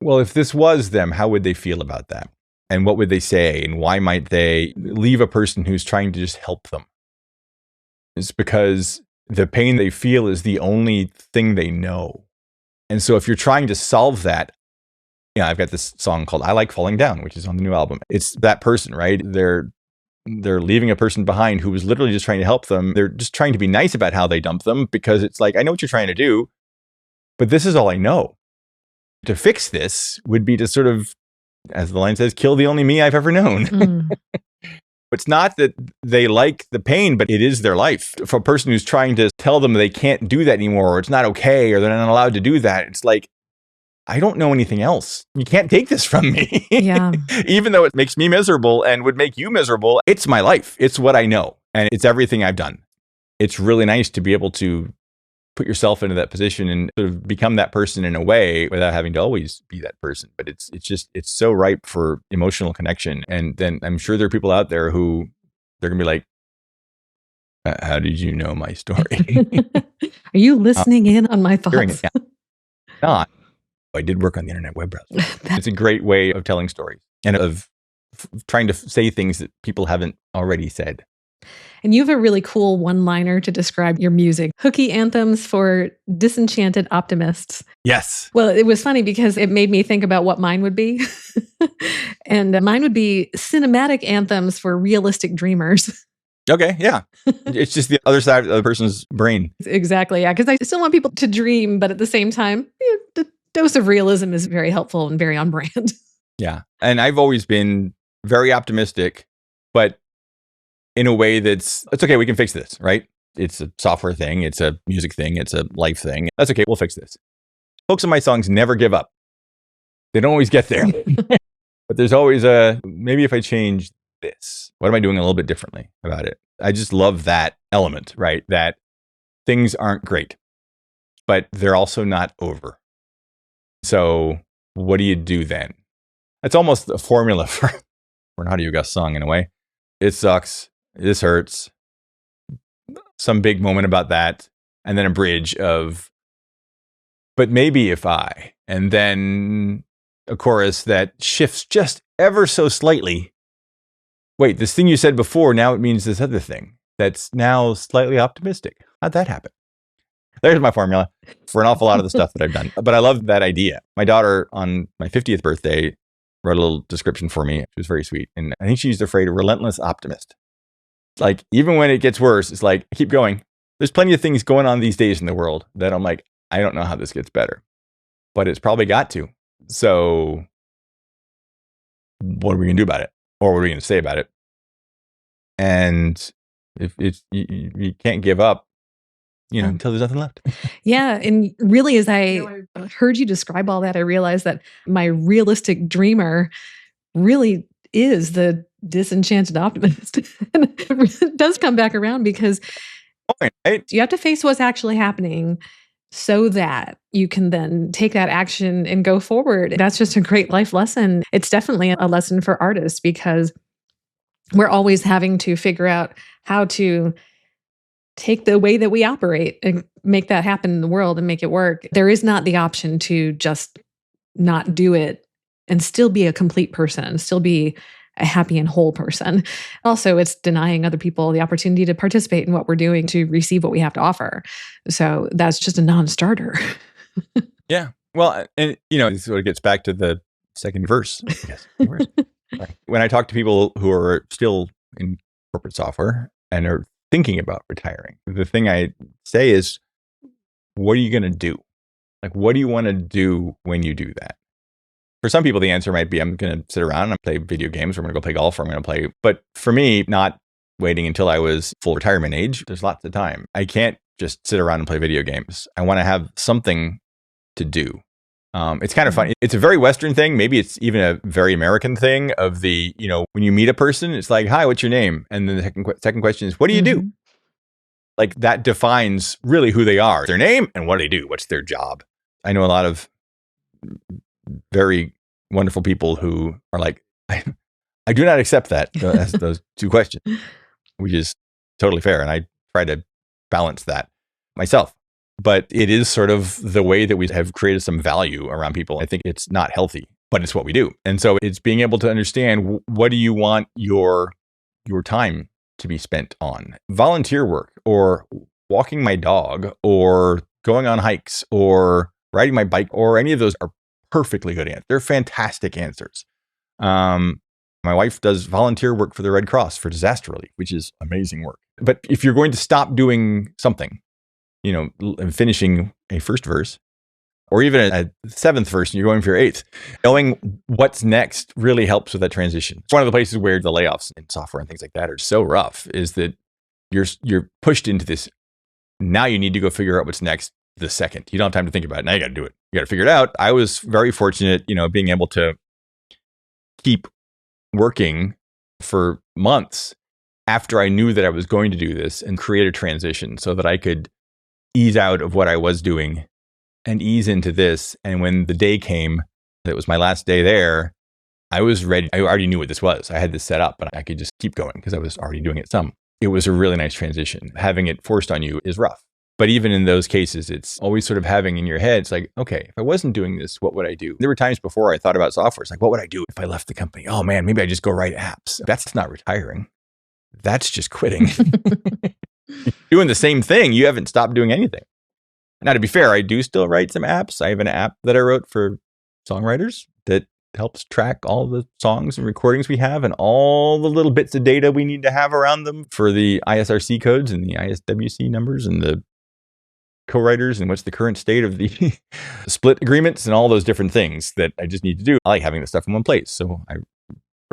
well, if this was them, how would they feel about that? And what would they say? And why might they leave a person who's trying to just help them? It's because the pain they feel is the only thing they know. And so if you're trying to solve that, I've got this song called I Like Falling Down, which is on the new album. It's that person, right? They're leaving a person behind who was literally just trying to help them. They're just trying to be nice about how they dump them, because it's like, I know what you're trying to do, but this is all I know. To fix this would be to sort of, as the line says, kill the only me I've ever known. It's not that they like the pain, but it is their life. For a person who's trying to tell them they can't do that anymore, or it's not okay, or they're not allowed to do that, it's like, I don't know anything else. You can't take this from me. Yeah. Even though it makes me miserable and would make you miserable, it's my life. It's what I know. And it's everything I've done. It's really nice to be able to put yourself into that position and sort of become that person in a way without having to always be that person. But it's so ripe for emotional connection. And then I'm sure there are people out there who they're going to be like, how did you know my story? Are you listening in on my thoughts? Yeah. Not. I did work on the internet web browser. It's a great way of telling stories and of trying to say things that people haven't already said. And you have a really cool one-liner to describe your music. Hooky anthems for disenchanted optimists. Yes. Well, it was funny because it made me think about what mine would be. And mine would be cinematic anthems for realistic dreamers. Okay, yeah. It's just the other side of the person's brain. Exactly, yeah. Because I still want people to dream, but at the same time, dose of realism is very helpful and very on brand. Yeah. And I've always been very optimistic, but in a way it's okay, we can fix this, right? It's a software thing, it's a music thing, it's a life thing. That's okay, we'll fix this. Folks in my songs never give up. They don't always get there. But there's always maybe if I change this, what am I doing a little bit differently about it? I just love that element, right? That things aren't great, but they're also not over. So what do you do then? It's almost a formula for an AudioGust song in a way. It sucks. This hurts. Some big moment about that. And then a bridge of, but maybe if I, and then a chorus that shifts just ever so slightly. Wait, this thing you said before, now it means this other thing that's now slightly optimistic. How'd that happen? There's my formula for an awful lot of the stuff that I've done. But I love that idea. My daughter, on my 50th birthday, wrote a little description for me. It was very sweet. And I think she used the phrase relentless optimist. Like, even when it gets worse, it's like, keep going. There's plenty of things going on these days in the world that I'm like, I don't know how this gets better, but it's probably got to. So what are we going to do about it? Or what are we going to say about it? And if it's, you can't give up, until there's nothing left. Yeah. And really, as I heard you describe all that, I realized that my realistic dreamer really is the disenchanted optimist. And it does come back around because you have to face what's actually happening so that you can then take that action and go forward. That's just a great life lesson. It's definitely a lesson for artists because we're always having to figure out how to take the way that we operate and make that happen in the world and make it work. There is not the option to just not do it and still be a complete person, still be a happy and whole person. Also, it's denying other people the opportunity to participate in what we're doing, to receive what we have to offer. So that's just a non-starter. Yeah. Well, and this is what it gets back to the second verse. Yes. When I talk to people who are still in corporate software and are thinking about retiring, the thing I say is, what are you going to do? Like, what do you want to do when you do that? For some people, the answer might be, I'm going to sit around and play video games, or I'm going to go play golf, or I'm going to play. But for me, not waiting until I was full retirement age, there's lots of time. I can't just sit around and play video games. I want to have something to do. It's kind of fun. It's a very Western thing. Maybe it's even a very American thing of the, when you meet a person, it's like, hi, what's your name? And then the second question is, what do you do? Like, that defines really who they are, their name and what do they do? What's their job? I know a lot of very wonderful people who are like, I do not accept that as those two questions, which is totally fair. And I try to balance that myself. But it is sort of the way that we have created some value around people. I think it's not healthy, but it's what we do. And so it's being able to understand, what do you want your time to be spent on? Volunteer work, or walking my dog, or going on hikes, or riding my bike, or any of those are perfectly good answers. They're fantastic answers. My wife does volunteer work for the Red Cross for disaster relief, which is amazing work. But if you're going to stop doing something, finishing a first verse, or even a seventh verse, and you're going for your eighth, knowing what's next really helps with that transition. It's one of the places where the layoffs in software and things like that are so rough, is that you're pushed into this. Now you need to go figure out what's next the second. You don't have time to think about it. Now you got to do it. You got to figure it out. I was very fortunate, being able to keep working for months after I knew that I was going to do this and create a transition so that I could ease out of what I was doing and ease into this. And when the day came, that was my last day there, I was ready. I already knew what this was. I had this set up, but I could just keep going because I was already doing it some. It was a really nice transition. Having it forced on you is rough. But even in those cases, it's always sort of having in your head, it's like, okay, if I wasn't doing this, what would I do? There were times before I thought about software. It's like, what would I do if I left the company? Oh man, maybe I just go write apps. That's not retiring. That's just quitting. Doing the same thing. You haven't stopped doing anything. Now, to be fair, I do still write some apps. I have an app that I wrote for Songwriters that helps track all the songs and recordings we have and all the little bits of data we need to have around them for the ISRC codes and the ISWC numbers and the co-writers and what's the current state of the split agreements and all those different things that I just need to do. I like having the stuff in one place. So I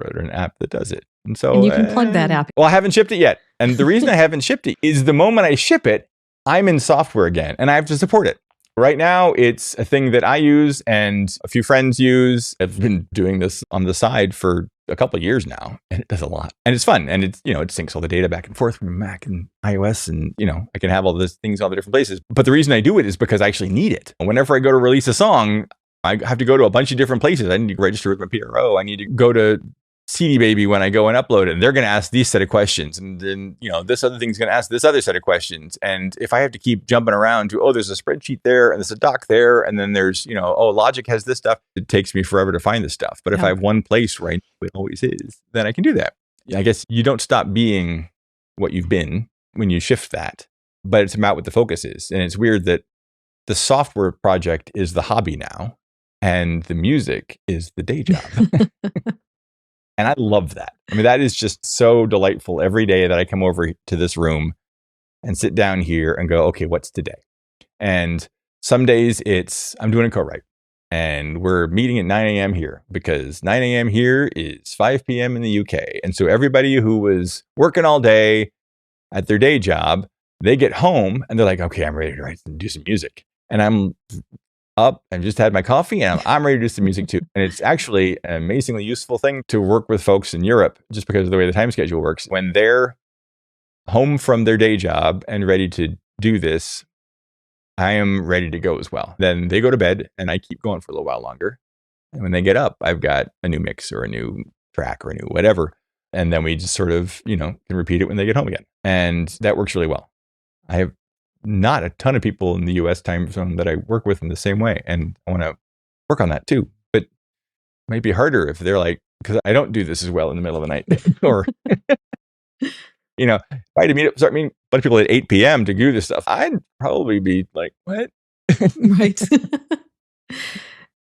wrote an app that does it. And so And you can plug that app. Well, I haven't shipped it yet. And the reason I haven't shipped it is the moment I ship it, I'm in software again and I have to support it. Right now, it's a thing that I use and a few friends use. I've been doing this on the side for a couple of years now, and it does a lot. And it's fun. And it's, it syncs all the data back and forth from Mac and iOS. And, I can have all those things all the different places. But the reason I do it is because I actually need it. Whenever I go to release a song, I have to go to a bunch of different places. I need to register with my PRO. I need to go to CD Baby when I go and upload it. And they're going to ask these set of questions. And then, this other thing's going to ask this other set of questions. And if I have to keep jumping around to, there's a spreadsheet there and there's a doc there. And then there's, Logic has this stuff. It takes me forever to find this stuff. But if I have one place where I know it always is, then I can do that. I guess you don't stop being what you've been when you shift that, but it's about what the focus is. And it's weird that the software project is the hobby now and the music is the day job. And I love that. I mean, that is just so delightful every day that I come over to this room and sit down here and go, okay, what's today? And some days I'm doing a co-write and we're meeting at 9 a.m. here because 9 a.m. here is 5 p.m. in the UK. And so everybody who was working all day at their day job, they get home and they're like, okay, I'm ready to write and do some music. And I'm up and just had my coffee and I'm ready to do some music too. And it's actually an amazingly useful thing to work with folks in Europe just because of the way the time schedule works. When they're home from their day job and ready to do this, I am ready to go as well. Then they go to bed and I keep going for a little while longer. And when they get up, I've got a new mix or a new track or a new whatever. And then we just sort of, can repeat it when they get home again. And that works really well. I have not a ton of people in the US time zone that I work with in the same way. And I want to work on that too. But it might be harder if they're like, because I don't do this as well in the middle of the night. Or, if I had to meet up, start meeting a bunch of people at 8 p.m. to do this stuff, I'd probably be like, what? Right.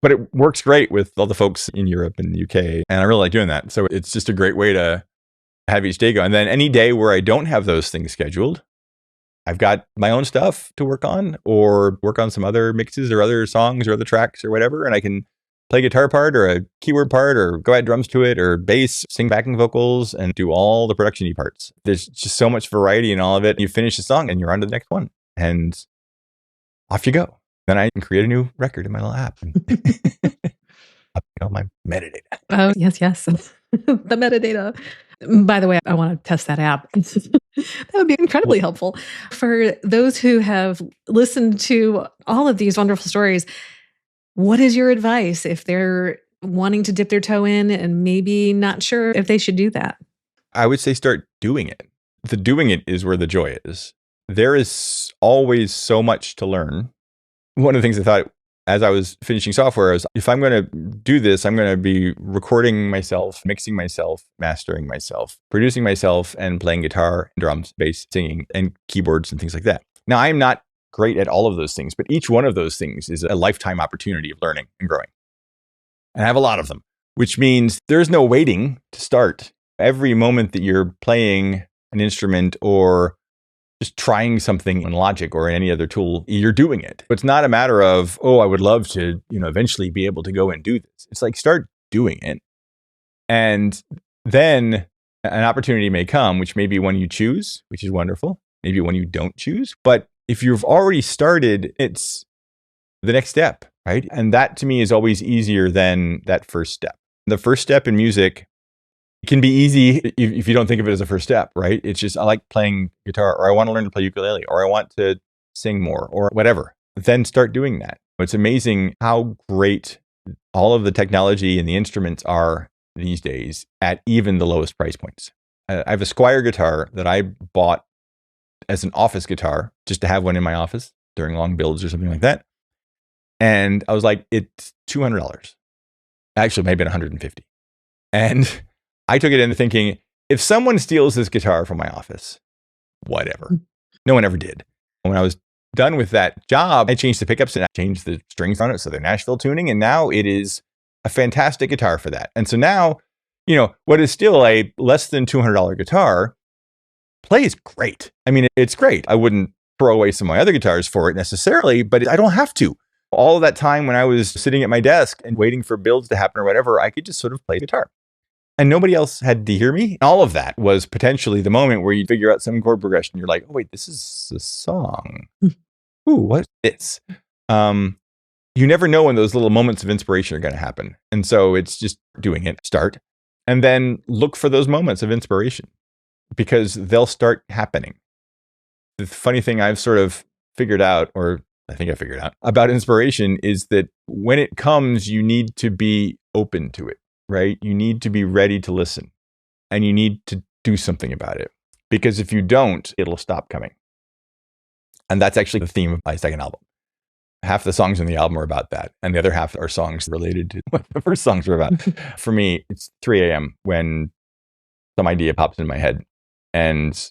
But it works great with all the folks in Europe and the UK. And I really like doing that. So it's just a great way to have each day go. And then any day where I don't have those things scheduled, I've got my own stuff to work on or work on some other mixes or other songs or other tracks or whatever. And I can play a guitar part or a keyboard part or go add drums to it or bass, sing backing vocals and do all the production-y parts. There's just so much variety in all of it. You finish the song and you're on to the next one and off you go. Then I can create a new record in my little app and update all my metadata. Oh, yes. The metadata. By the way, I want to test that app. That would be incredibly helpful for those who have listened to all of these wonderful stories. What is your advice if they're wanting to dip their toe in and maybe not sure if they should do that? I would say start doing it. The doing it is where the joy is. There is always so much to learn. One of the things I thought as I was finishing software is if I'm going to do this, I'm going to be recording myself, mixing myself, mastering myself, producing myself, and playing guitar, drums, bass, singing, and keyboards and things like that. Now, I'm not great at all of those things, but each one of those things is a lifetime opportunity of learning and growing. And I have a lot of them, which means there's no waiting to start. Every moment that you're playing an instrument or just trying something in Logic or in any other tool, you're doing it. It's not a matter of, I would love to, eventually be able to go and do this. It's like, start doing it. And then an opportunity may come, which may be one you choose, which is wonderful. Maybe one you don't choose. But if you've already started, it's the next step, right? And that to me is always easier than that first step. The first step in music can be easy if you don't think of it as a first step, right? It's just, I like playing guitar, or I want to learn to play ukulele, or I want to sing more, or whatever. Then start doing that. It's amazing how great all of the technology and the instruments are these days at even the lowest price points. I have a Squier guitar that I bought as an office guitar just to have one in my office during long builds or something like that. And I was like, it's $200. Actually, maybe $150. And I took it into thinking, if someone steals this guitar from my office, whatever. No one ever did. When I was done with that job, I changed the pickups and I changed the strings on it. So they're Nashville tuning. And now it is a fantastic guitar for that. And so now, what is still a less than $200 guitar plays great. I mean, it's great. I wouldn't throw away some of my other guitars for it necessarily, but I don't have to. All of that time when I was sitting at my desk and waiting for builds to happen or whatever, I could just sort of play guitar. And nobody else had to hear me. All of that was potentially the moment where you figure out some chord progression. You're like, oh, wait, this is a song. Ooh, what's this? You never know when those little moments of inspiration are going to happen. And so it's just doing it, start, and then look for those moments of inspiration because they'll start happening. The funny thing I've sort of figured out, or I think I figured out about inspiration is that when it comes, you need to be open to it, right? You need to be ready to listen and you need to do something about it because if you don't, it'll stop coming. And that's actually the theme of my second album. Half the songs on the album are about that. And the other half are songs related to what the first songs were about. For me, it's 3 a.m. when some idea pops in my head. And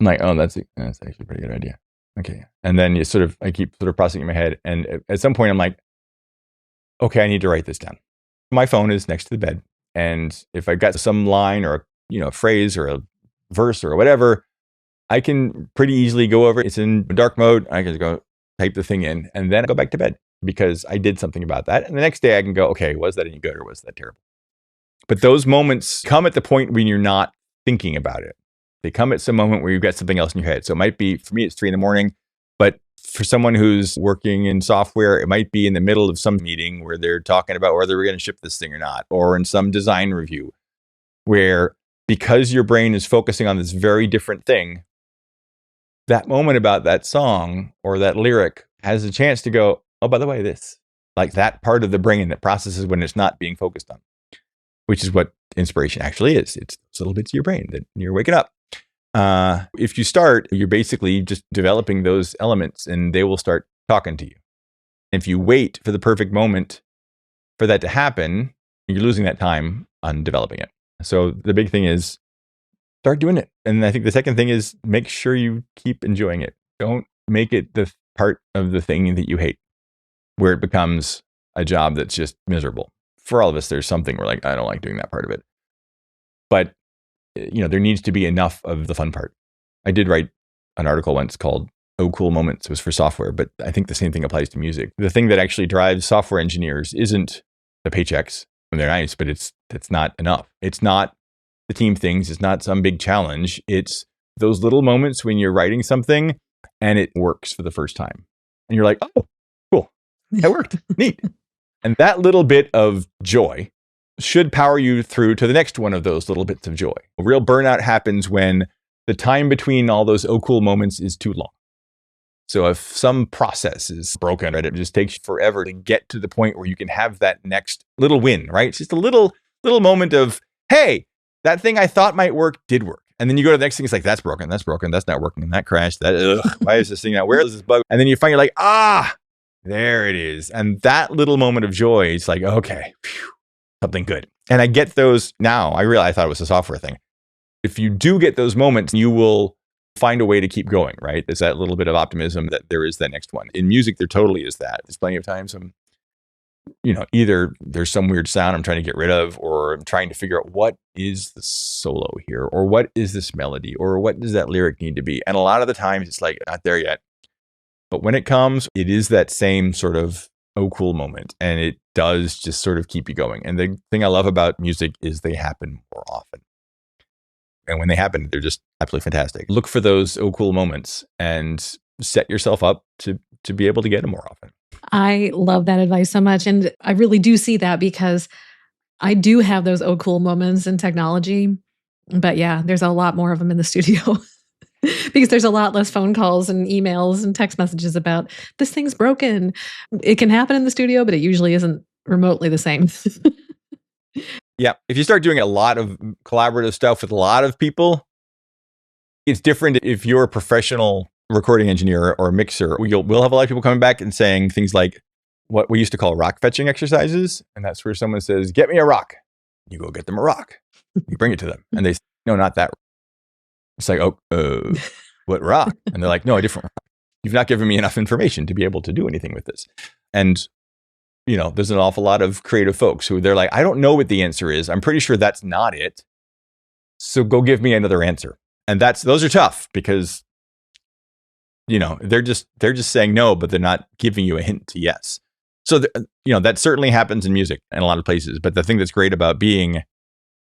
I'm like, oh, that's actually a pretty good idea. Okay. And then I keep sort of processing in my head. And at some point I'm like, okay, I need to write this down. My phone is next to the bed. And if I got some line or a phrase or a verse or whatever, I can pretty easily go over. It's in dark mode. I can go type the thing in and then go back to bed because I did something about that. And the next day I can go, okay, was that any good or was that terrible? But those moments come at the point when you're not thinking about it. They come at some moment where you've got something else in your head. So it might be, for me, it's 3 a.m, but for someone who's working in software, it might be in the middle of some meeting where they're talking about whether we're going to ship this thing or not, or in some design review where because your brain is focusing on this very different thing, that moment about that song or that lyric has a chance to go, oh, by the way, this, like that part of the brain that processes when it's not being focused on, which is what inspiration actually is. It's those little bits of your brain that you're waking up. If you start, you're basically just developing those elements and they will start talking to you. If you wait for the perfect moment for that to happen, you're losing that time on developing it. So the big thing is start doing it. And I think the second thing is make sure you keep enjoying it. Don't make it the part of the thing that you hate where it becomes a job that's just miserable. For all of us, there's something we're like, I don't like doing that part of it. But, there needs to be enough of the fun part. I did write an article once called Oh Cool Moments. It was for software, but I think the same thing applies to music. The thing that actually drives software engineers isn't the paychecks. And they're nice, but it's not enough. It's not the team things. It's not some big challenge. It's those little moments when you're writing something and it works for the first time. And you're like, oh, cool. That worked. Neat. And that little bit of joy should power you through to the next one of those little bits of joy. A real burnout happens when the time between all those oh cool moments is too long. So if some process is broken, right, it just takes forever to get to the point where you can have that next little win, right? It's just a little moment of, hey, that thing I thought might work did work. And then you go to the next thing, it's like, that's broken, that's not working, and that crashed, why is this thing not, where is this bug? And then you find you're like, there it is. And that little moment of joy, it's like, okay, something good. And I get those now. I thought it was a software thing. If you do get those moments, you will find a way to keep going, right? There's that little bit of optimism that there is that next one. In music, there totally is that. There's plenty of times either there's some weird sound I'm trying to get rid of, or I'm trying to figure out what is the solo here, or what is this melody, or what does that lyric need to be? And a lot of the times it's like, not there yet. But when it comes, it is that same sort of oh cool moment. And it does just sort of keep you going. And the thing I love about music is they happen more often. And when they happen, they're just absolutely fantastic. Look for those oh cool moments and set yourself up to be able to get them more often. I love that advice so much. And I really do see that because I do have those oh cool moments in technology. But yeah, there's a lot more of them in the studio because there's a lot less phone calls and emails and text messages about this thing's broken. It can happen in the studio, but it usually isn't remotely the same. Yeah. If you start doing a lot of collaborative stuff with a lot of people, it's different if you're a professional recording engineer or a mixer. We'll have a lot of people coming back and saying things like what we used to call rock fetching exercises. And that's where someone says, get me a rock. You go get them a rock. You bring it to them. And they say, no, not that. It's like, what rock? And they're like, no, a different rock. You've not given me enough information to be able to do anything with this. And there's an awful lot of creative folks who they're like, I don't know what the answer is. I'm pretty sure that's not it. So go give me another answer. And those are tough because they're just saying no, but they're not giving you a hint to yes. So, that certainly happens in music in a lot of places. But the thing that's great about being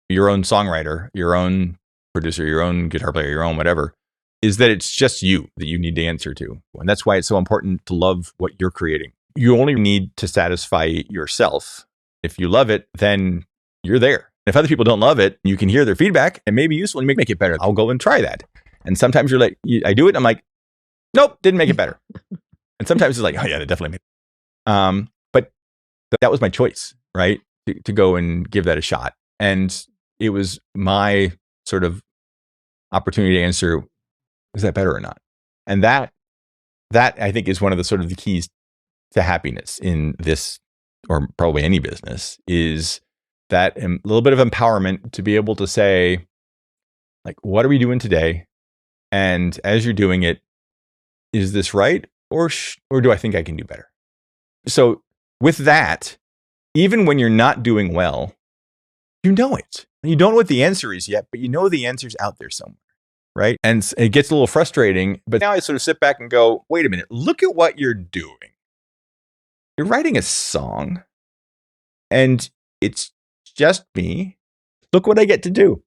your own songwriter, your own producer, your own guitar player, your own whatever, is that it's just you that you need to answer to. And that's why it's so important to love what you're creating. You only need to satisfy yourself. If you love it, then you're there. If other people don't love it, you can hear their feedback and maybe useful and make it better. I'll go and try that. And sometimes you're like, I do it. And I'm like, nope, didn't make it better. And sometimes it's like, oh yeah, that definitely made it. But that was my choice, right? To go and give that a shot. And it was my sort of opportunity to answer, is that better or not? And that I think is one of the sort of the keys to happiness in this, or probably any business, is that a little bit of empowerment to be able to say, like, what are we doing today? And as you're doing it, is this right? Or do I think I can do better? So with that, even when you're not doing well, you know it. You don't know what the answer is yet, but you know the answer's out there somewhere, right? And it gets a little frustrating, but now I sort of sit back and go, wait a minute, look at what you're doing. You're writing a song, and it's just me. Look what I get to do.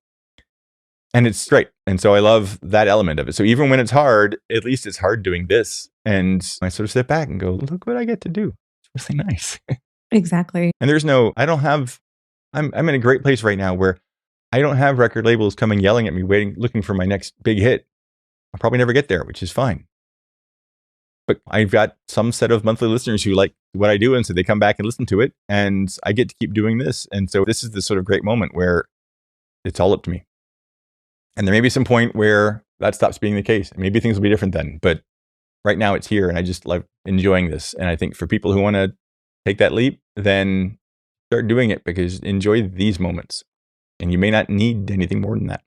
And it's great. And so I love that element of it. So even when it's hard, at least it's hard doing this. And I sort of sit back and go, look what I get to do. It's really nice. Exactly. And I'm in a great place right now where I don't have record labels coming yelling at me, looking for my next big hit. I'll probably never get there, which is fine. But I've got some set of monthly listeners who like what I do. And so they come back and listen to it. And I get to keep doing this. And so this is the sort of great moment where it's all up to me. And there may be some point where that stops being the case. Maybe things will be different then. But right now it's here and I just love enjoying this. And I think for people who want to take that leap, then start doing it, because enjoy these moments. And you may not need anything more than that.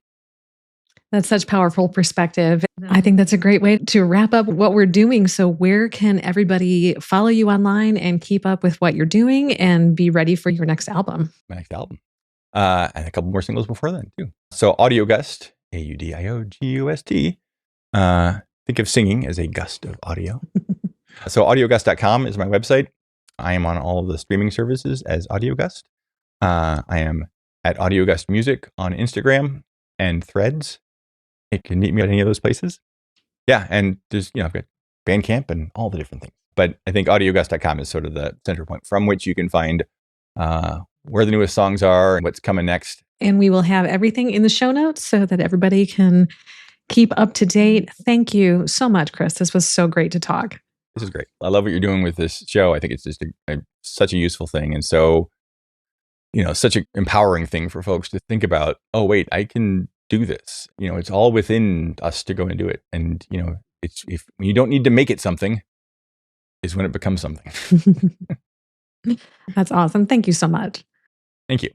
That's such powerful perspective. I think that's a great way to wrap up what we're doing. So where can everybody follow you online and keep up with what you're doing and be ready for your next album? My next album. And a couple more singles before then too. So AudioGust, AudioGust. Think of singing as a gust of audio. So AudioGust.com is my website. I am on all of the streaming services as AudioGust. I am at AudioGust Music on Instagram and Threads. You can meet me at any of those places. Yeah, and there's, I've got Bandcamp and all the different things. But I think AudioGust.com is sort of the center point from which you can find where the newest songs are and what's coming next. And we will have everything in the show notes so that everybody can keep up to date. Thank you so much, Chris. This was so great to talk. This is great. I love what you're doing with this show. I think it's just such a useful thing. And so, such an empowering thing for folks to think about, oh, wait, I can do this. It's all within us to go and do it. And, it's when you don't need to make it something is when it becomes something. That's awesome. Thank you so much. Thank you.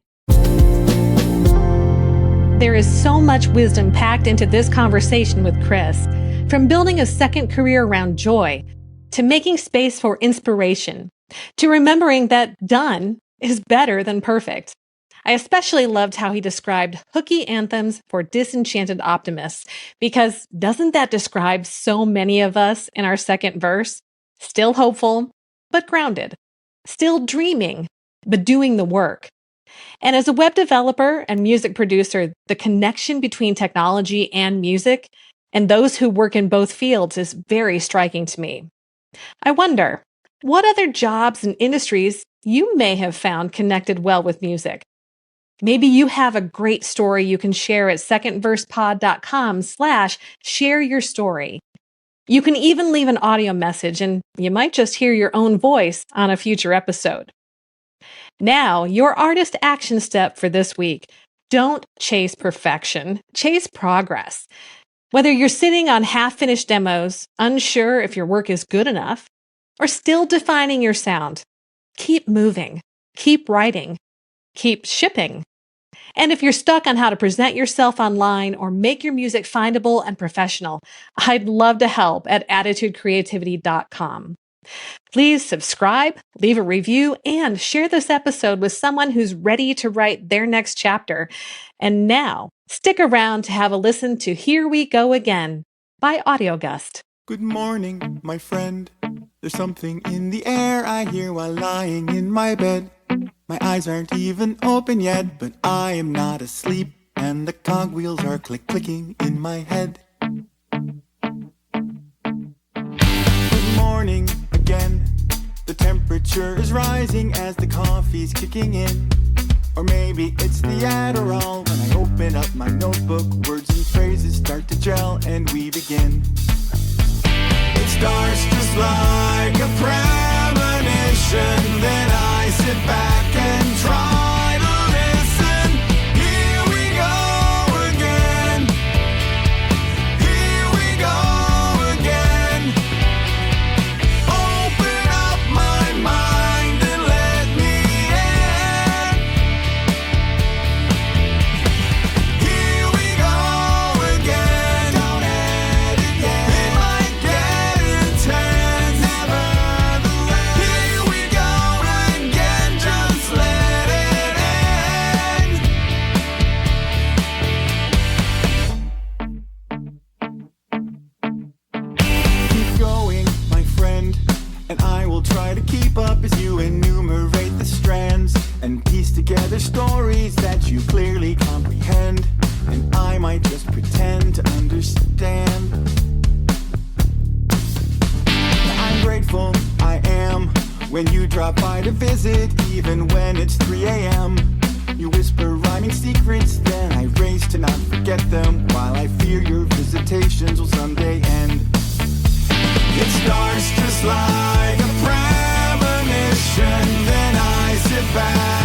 There is so much wisdom packed into this conversation with Chris. From building a second career around joy, to making space for inspiration, to remembering that done is better than perfect. I especially loved how he described hooky anthems for disenchanted optimists, because doesn't that describe so many of us in our second verse? Still hopeful, but grounded. Still dreaming, but doing the work. And as a web developer and music producer, the connection between technology and music and those who work in both fields is very striking to me. I wonder, what other jobs and industries you may have found connected well with music? Maybe you have a great story you can share at secondversepod.com/share your story. You can even leave an audio message and you might just hear your own voice on a future episode. Now, your artist action step for this week. Don't chase perfection, chase progress. Whether you're sitting on half-finished demos, unsure if your work is good enough, or still defining your sound, keep moving, keep writing, keep shipping. And if you're stuck on how to present yourself online or make your music findable and professional, I'd love to help at attitudecreativity.com. Please subscribe, leave a review, and share this episode with someone who's ready to write their next chapter. And now, stick around to have a listen to Here We Go Again by AudioGust. Good morning, my friend. There's something in the air I hear while lying in my bed. My eyes aren't even open yet, but I am not asleep, and the cogwheels are clicking in my head. Good morning again. The temperature is rising as the coffee's kicking in. Or maybe it's the Adderall. When I open up my notebook, words and phrases start to gel and we begin. It starts just like a premonition. Then I sit back and try to listen. Here we go again. Here we go again. Open up my mind and let me in. Here we go again. Don't edit yet. It might get intense. Nevertheless. Here we go again. Just let it end. Keep going, my friend, and I will try to keep up as you enumerate the strands and piece together stories that you clearly comprehend, and I might just pretend to understand. I'm grateful, I am, when you drop by to visit, even when it's 3 a.m. You whisper rhyming secrets, then I race to not forget them, while I fear your visitations will someday end. It starts just like a premonition, then I sit back